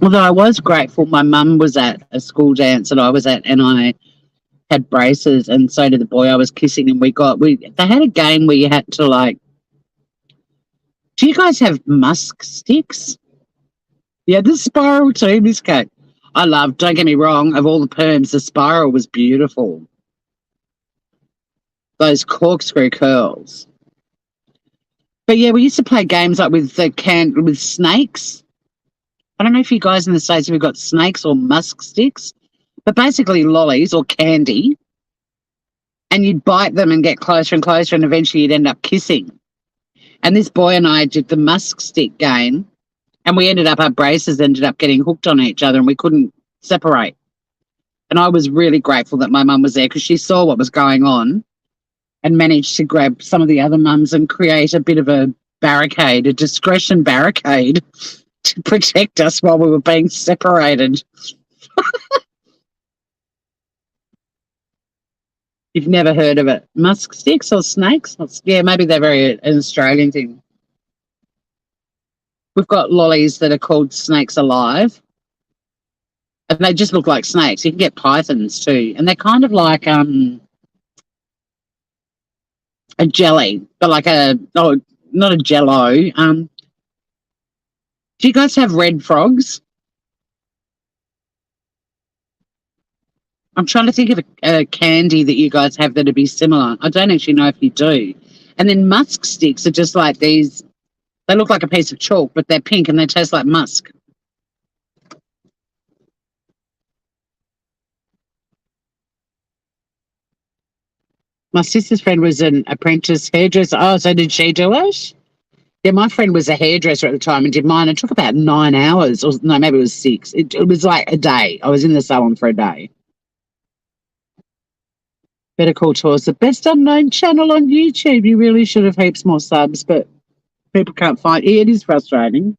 Although I was grateful, my mum was at a school dance that I was at and I had braces and so did the boy I was kissing and they had a game where you had to like, do you guys have musk sticks? Yeah, the spiral too, Miss Kate. Don't get me wrong, of all the perms, the spiral was beautiful. Those corkscrew curls. But yeah, we used to play games like with snakes. I don't know if you guys in the States have got snakes or musk sticks, but basically lollies or candy. And you'd bite them and get closer and closer and eventually you'd end up kissing. And this boy and I did the musk stick game and our braces ended up getting hooked on each other and we couldn't separate. And I was really grateful that my mum was there because she saw what was going on and managed to grab some of the other mums and create a bit of a discretion barricade to protect us while we were being separated. You've never heard of it? Musk sticks or snakes? Yeah, maybe they're an Australian thing. We've got lollies that are called Snakes Alive. And they just look like snakes. You can get pythons too. And they're kind of like a jelly, but not a jello. Do you guys have red frogs? I'm trying to think of a candy that you guys have that'd be similar. I don't actually know if you do. And then musk sticks are just like these. They look like a piece of chalk, but they're pink and they taste like musk. My sister's friend was an apprentice hairdresser. Oh, so did she do it? Yeah, my friend was a hairdresser at the time and did mine. It took about 9 hours, or no, maybe it was 6. It was like a day. I was in the salon for a day. Better Call Saul's the best unknown channel on YouTube. You really should have heaps more subs, but people can't find it. It is frustrating.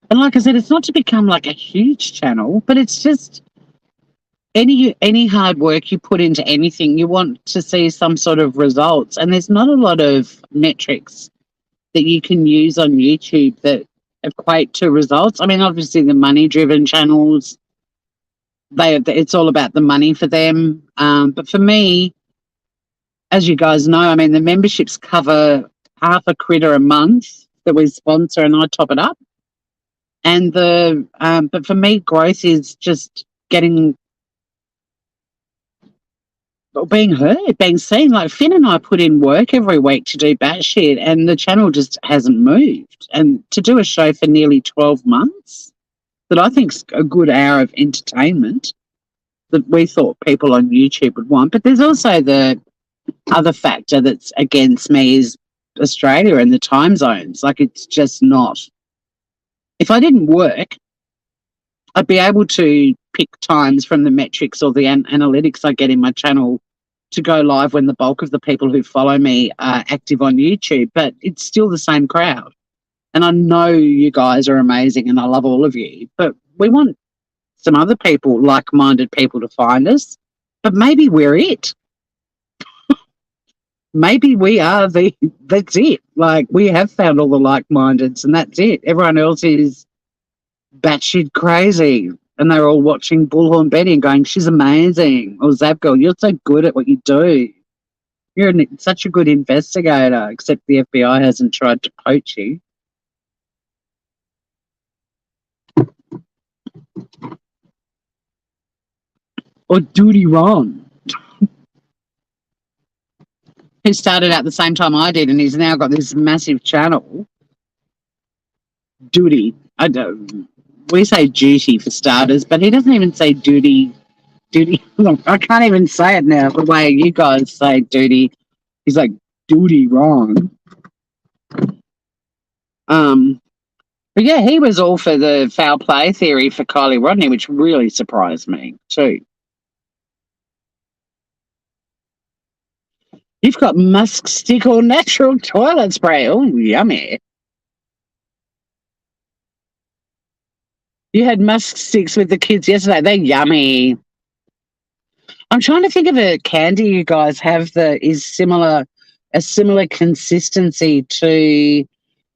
And like I said, it's not to become like a huge channel, but it's just any hard work you put into anything, you want to see some sort of results. And there's not a lot of metrics that you can use on YouTube that equate to results. I mean, obviously the money-driven channels, it's all about the money for them. But for me, as you guys know, I mean, the memberships cover half a critter a month that we sponsor, and I top it up. And but for me, growth is just getting being heard, being seen. Like Finn and I put in work every week to do batshit, and the channel just hasn't moved. And to do a show for nearly 12 months, that I think's a good hour of entertainment that we thought people on YouTube would want. But there's also the other factor that's against me is Australia and the time zones. Like it's just not. If I didn't work, I'd be able to pick times from the metrics or the analytics I get in my channel to go live when the bulk of the people who follow me are active on YouTube, but it's still the same crowd. And I know you guys are amazing and I love all of you, but we want some other people, like-minded people, to find us. But maybe we're it. Maybe we are that's it. Like we have found all the like-mindeds and that's it. Everyone else is batshit crazy. And they're all watching Bullhorn Betty and going, she's amazing. Or Zabgirl, you're so good at what you do. You're such a good investigator, except the FBI hasn't tried to poach you. Or Duty Ron, who started out the same time I did, and he's now got this massive channel. Duty. We say duty for starters, but he doesn't even say duty. Duty. I can't even say it now the way you guys say duty. He's like duty wrong. But yeah, he was all for the foul play theory for Kylie Rodney, which really surprised me too. You've got musk stick or natural toilet spray. Oh, yummy. You had musk sticks with the kids yesterday. They're yummy. I'm trying to think of a candy you guys have that is a similar consistency to,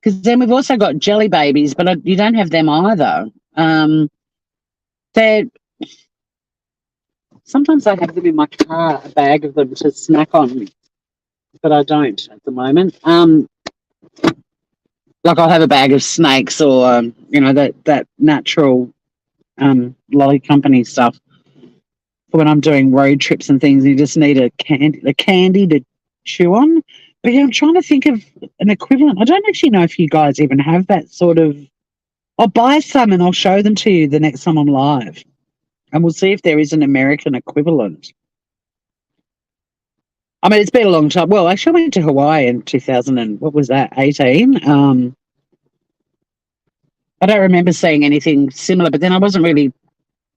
because then we've also got jelly babies, but you don't have them either. They're sometimes I have them in my car, a bag of them to snack on, but I don't at the moment. Like I'll have a bag of snakes or that natural lolly company stuff for when I'm doing road trips and things. You just need a candy to chew on. But yeah, I'm trying to think of an equivalent. I don't actually know if you guys even have that sort of. I'll buy some and I'll show them to you the next time I'm live, and we'll see if there is an American equivalent. I mean, it's been a long time. Well, actually, I went to Hawaii in 18. I don't remember seeing anything similar, but then I wasn't really,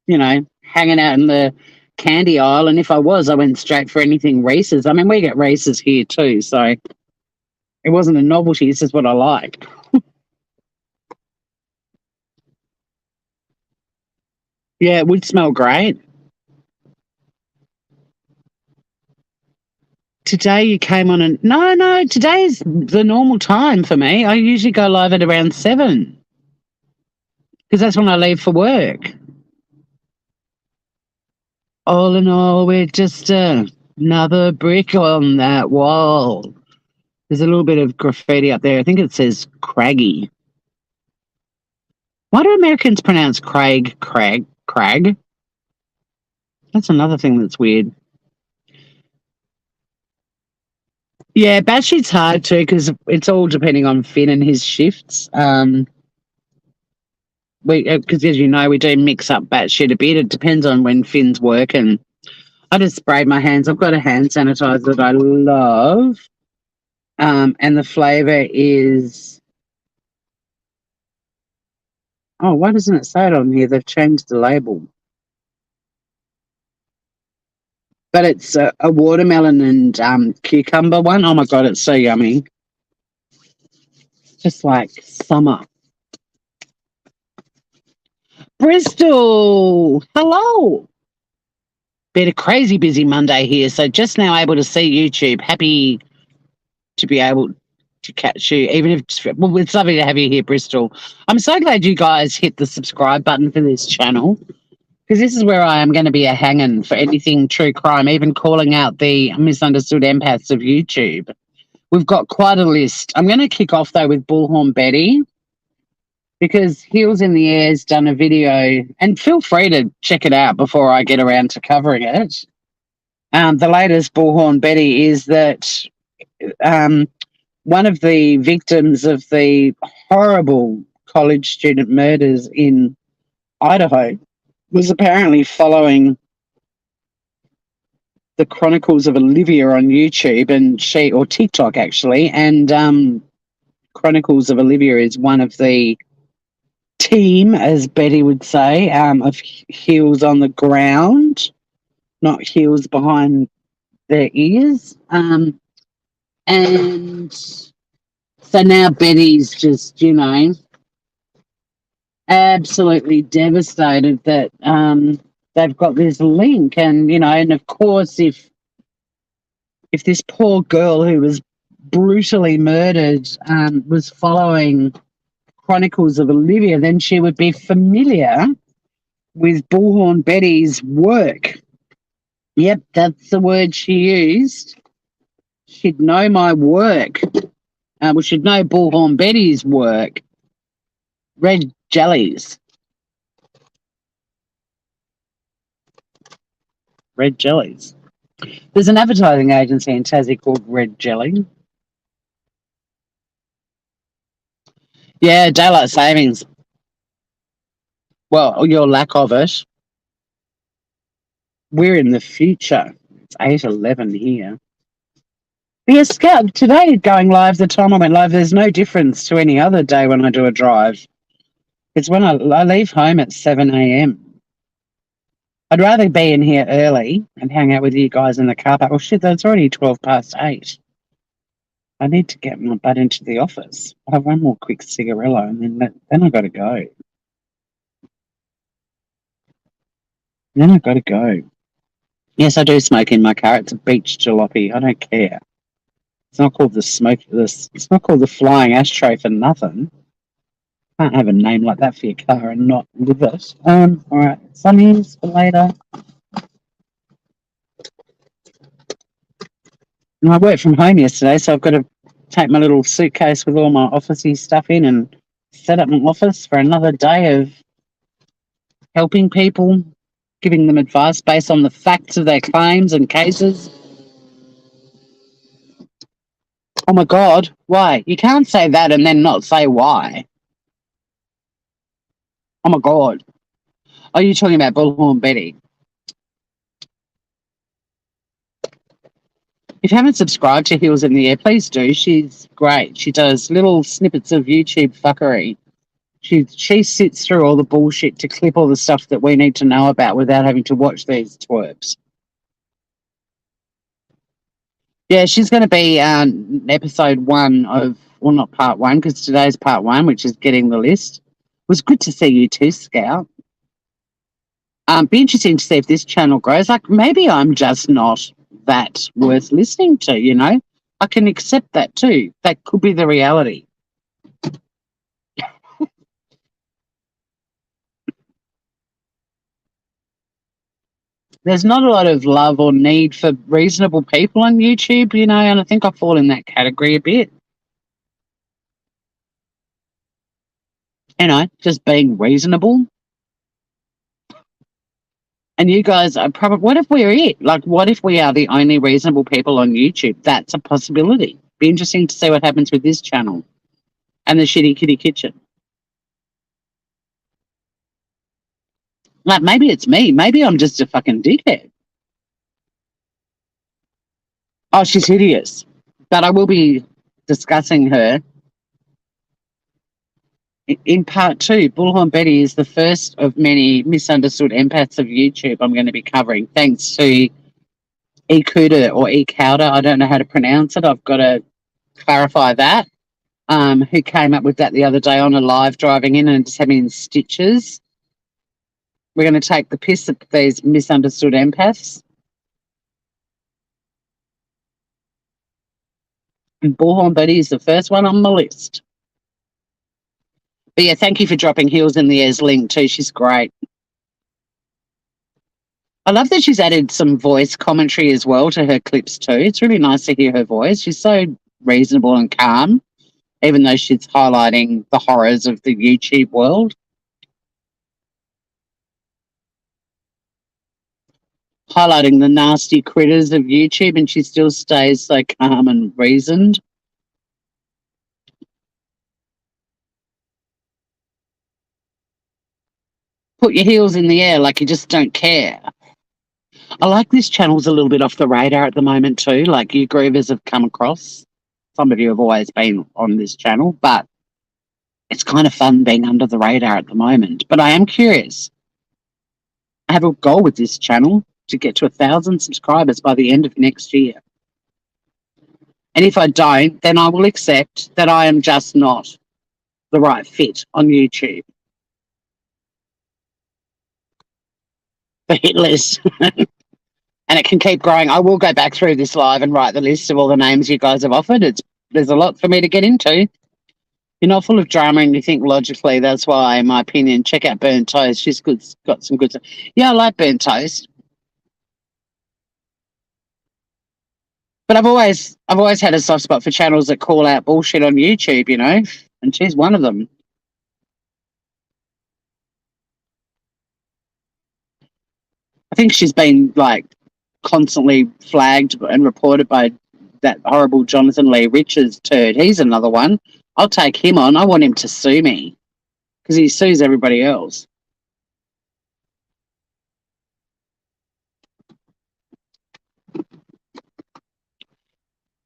hanging out in the candy aisle. And if I was, I went straight for anything Reese's. I mean, we get Reese's here too, so it wasn't a novelty. It's just what I like. Yeah, it would smell great. Today you came on and no, today's the normal time for me. I usually go live at around 7 because that's when I leave for work. All in all, we're just another brick on that wall. There's a little bit of graffiti up there. I think it says Craggy. Why do Americans pronounce Crag? That's another thing that's weird. Yeah, batshit's hard too because it's all depending on Finn and his shifts. Because as you know, we do mix up batshit a bit. It depends on when Finn's working. I just sprayed my hands. I've got a hand sanitizer that I love, and the flavour is. Oh, why doesn't it say it on here? They've changed the label. But it's a watermelon and cucumber one. Oh, my God, it's so yummy. Just like summer. Bristol, hello. Been a crazy busy Monday here, so just now able to see YouTube. Happy to be able to catch you, even if well, it's lovely to have you here, Bristol. I'm so glad you guys hit the subscribe button for this channel because this is where I am going to be a hanging for anything true crime, even calling out the misunderstood empaths of YouTube. We've got quite a list. I'm going to kick off though with Bullhorn Betty because Heels in the Air's done a video, and feel free to check it out before I get around to covering it. The latest Bullhorn Betty is that one of the victims of the horrible college student murders in Idaho was apparently following the Chronicles of Olivia on YouTube or TikTok actually, and Chronicles of Olivia is one of the team, as Betty would say, of heels on the ground, not heels behind their ears. And so now Betty's just, absolutely devastated that they've got this link. And, and of course, if this poor girl who was brutally murdered was following Chronicles of Olivia, then she would be familiar with Bullhorn Betty's work. Yep, that's the word she used. She'd know my work. We should know Bullhorn Betty's work. Red jellies. Red jellies. There's an advertising agency in Tassie called Red Jelly. Yeah, daylight savings. Well, your lack of it. We're in the future. It's 8:11 here. Yes, Scout, today going live, the time I went live, there's no difference to any other day when I do a drive. It's when I leave home at 7 a.m. I'd rather be in here early and hang out with you guys in the car park. Oh, shit, that's already 8:12. I need to get my butt into the office. I'll have one more quick cigarello and then I got to go. Yes, I do smoke in my car. It's a beach jalopy. I don't care. It's not called it's not called the flying ashtray for nothing. Can't have a name like that for your car and not live it. All right, sunnies for later. And I worked from home yesterday, so I've got to take my little suitcase with all my officey stuff in and set up my office for another day of helping people, giving them advice based on the facts of their claims and cases. Oh my God, why? You can't say that and then not say why. Oh my God. Are you talking about Bullhorn Betty? If you haven't subscribed to Heels in the Air, please do. She's great. She does little snippets of YouTube fuckery. She sits through all the bullshit to clip all the stuff that we need to know about without having to watch these twerps. Yeah, she's going to be episode 1 of, well, not part 1, because today's part 1, which is getting the list. It was good to see you too, Scout. Be interesting to see if this channel grows. Like, maybe I'm just not that worth listening to, I can accept that too. That could be the reality. There's not a lot of love or need for reasonable people on YouTube, and I think I fall in that category a bit. Just being reasonable. And you guys are probably, what if we're it? Like, what if we are the only reasonable people on YouTube? That's a possibility. Be interesting to see what happens with this channel and the Shitty Kitty Kitchen. Like, maybe it's me. Maybe I'm just a fucking dickhead. Oh, she's hideous. But I will be discussing her in part 2. Bullhorn Betty is the first of many misunderstood empaths of YouTube I'm going to be covering, thanks to Ekuda or Ekauda. I don't know how to pronounce it. I've got to clarify that. Who came up with that the other day on a live driving in and just had me in stitches. We're going to take the piss at these misunderstood empaths. And Bullhorn Betty is the first one on the list. But yeah, thank you for dropping Heels in the Air's link too. She's great. I love that she's added some voice commentary as well to her clips too. It's really nice to hear her voice. She's so reasonable and calm, even though she's highlighting the horrors of the YouTube world. Highlighting the nasty critters of YouTube, and she still stays so calm and reasoned. Put your heels in the air like you just don't care. I like this channel's a little bit off the radar at the moment too. Like you groovers have come across. Some of you have always been on this channel, but it's kind of fun being under the radar at the moment. But I am curious. I have a goal with this channel to get to 1,000 subscribers by the end of next year. And if I don't, then I will accept that I am just not the right fit on YouTube. The hit list. And it can keep growing. I will go back through this live and write the list of all the names you guys have offered. There's a lot for me to get into. You're not full of drama and you think logically. That's why, in my opinion, check out Burnt Toast. She's good, got some good stuff. Yeah, I like Burnt Toast. But I've always had a soft spot for channels that call out bullshit on YouTube, you know, and she's one of them. I think she's been like constantly flagged and reported by that horrible Jonathan Lee Richards turd. He's another one. I'll take him on. I want him to sue me because he sues everybody else.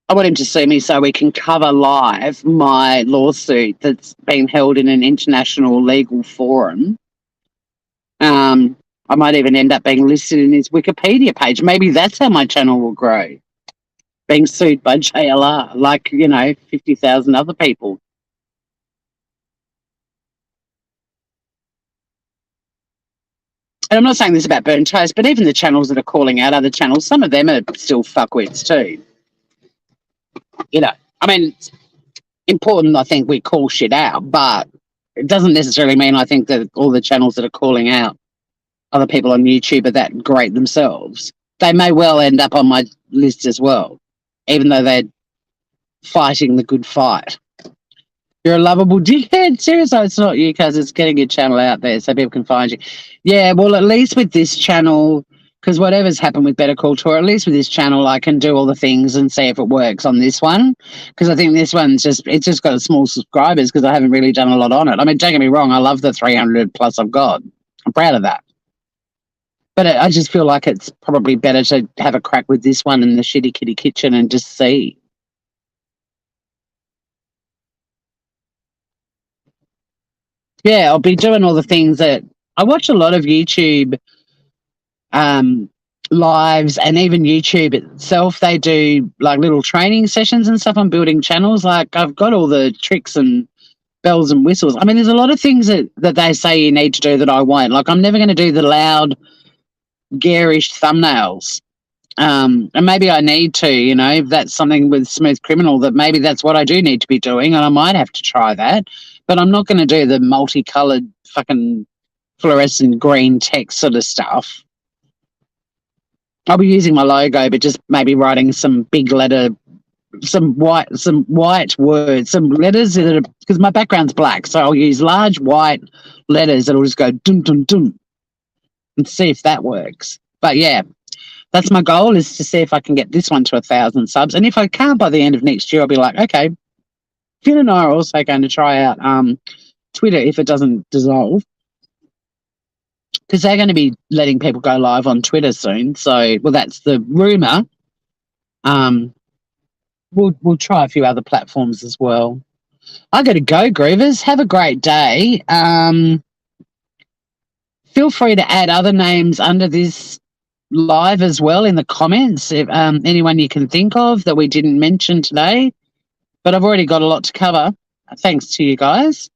I want him to sue me so we can cover live my lawsuit that's been held in an international legal forum. I might even end up being listed in his Wikipedia page. Maybe that's how my channel will grow. Being sued by JLR, like, 50,000 other people. And I'm not saying this about Burnt Toast, but even the channels that are calling out other channels, some of them are still fuckwits too. I mean, it's important, I think, we call shit out, but it doesn't necessarily mean I think that all the channels that are calling out other people on YouTube are that great themselves. They may well end up on my list as well, even though they're fighting the good fight. You're a lovable dickhead. Seriously, it's not you, because it's getting your channel out there so people can find you. Yeah, well, at least with this channel, because whatever's happened with Better Call Tour, at least with this channel, I can do all the things and see if it works on this one. Because I think this one's it's just got small subscribers because I haven't really done a lot on it. I mean, don't get me wrong, I love the 300 plus I've got. I'm proud of that. But I just feel like it's probably better to have a crack with this one in the Shitty Kitty Kitchen and just see. Yeah, I'll be doing all the things that I watch a lot of YouTube lives, and even YouTube itself. They do like little training sessions and stuff on building channels. Like I've got all the tricks and bells and whistles. I mean, there's a lot of things that they say you need to do that I won't. Like I'm never going to do the loud, garish thumbnails. And maybe I need to, if that's something with Smooth Criminal, that maybe that's what I do need to be doing, and I might have to try that. But I'm not going to do the multicolored fucking fluorescent green text sort of stuff. I'll be using my logo, but just maybe writing some big letter, some white words, some letters that are, because my background's black, so I'll use large white letters that'll just go dum dum dum, and see if that works. But yeah, that's my goal, is to see if I can get this one to 1,000 subs. And if I can't by the end of next year, I'll be like, okay, Finn and I are also going to try out Twitter if it doesn't dissolve, because they're going to be letting people go live on Twitter soon. So, well, that's the rumor. We'll try a few other platforms as well. I got to go, Groovers. Have a great day. Feel free to add other names under this live as well in the comments, if anyone you can think of that we didn't mention today. But I've already got a lot to cover, thanks to you guys.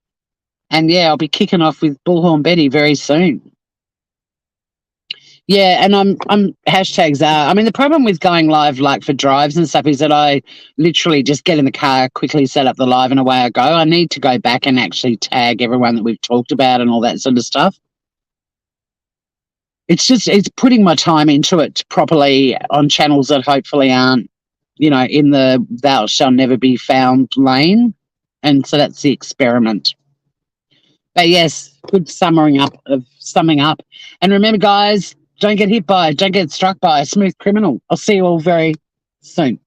And yeah, I'll be kicking off with Bullhorn Betty very soon. Yeah, and I'm hashtags are. I mean, the problem with going live like for drives and stuff is that I literally just get in the car, quickly set up the live, and away I go. I need to go back and actually tag everyone that we've talked about and all that sort of stuff. It's putting my time into it properly on channels that hopefully aren't, in the thou shall never be found lane. And so that's the experiment. But yes, good summing up. And remember, guys, don't get struck by a smooth criminal. I'll see you all very soon.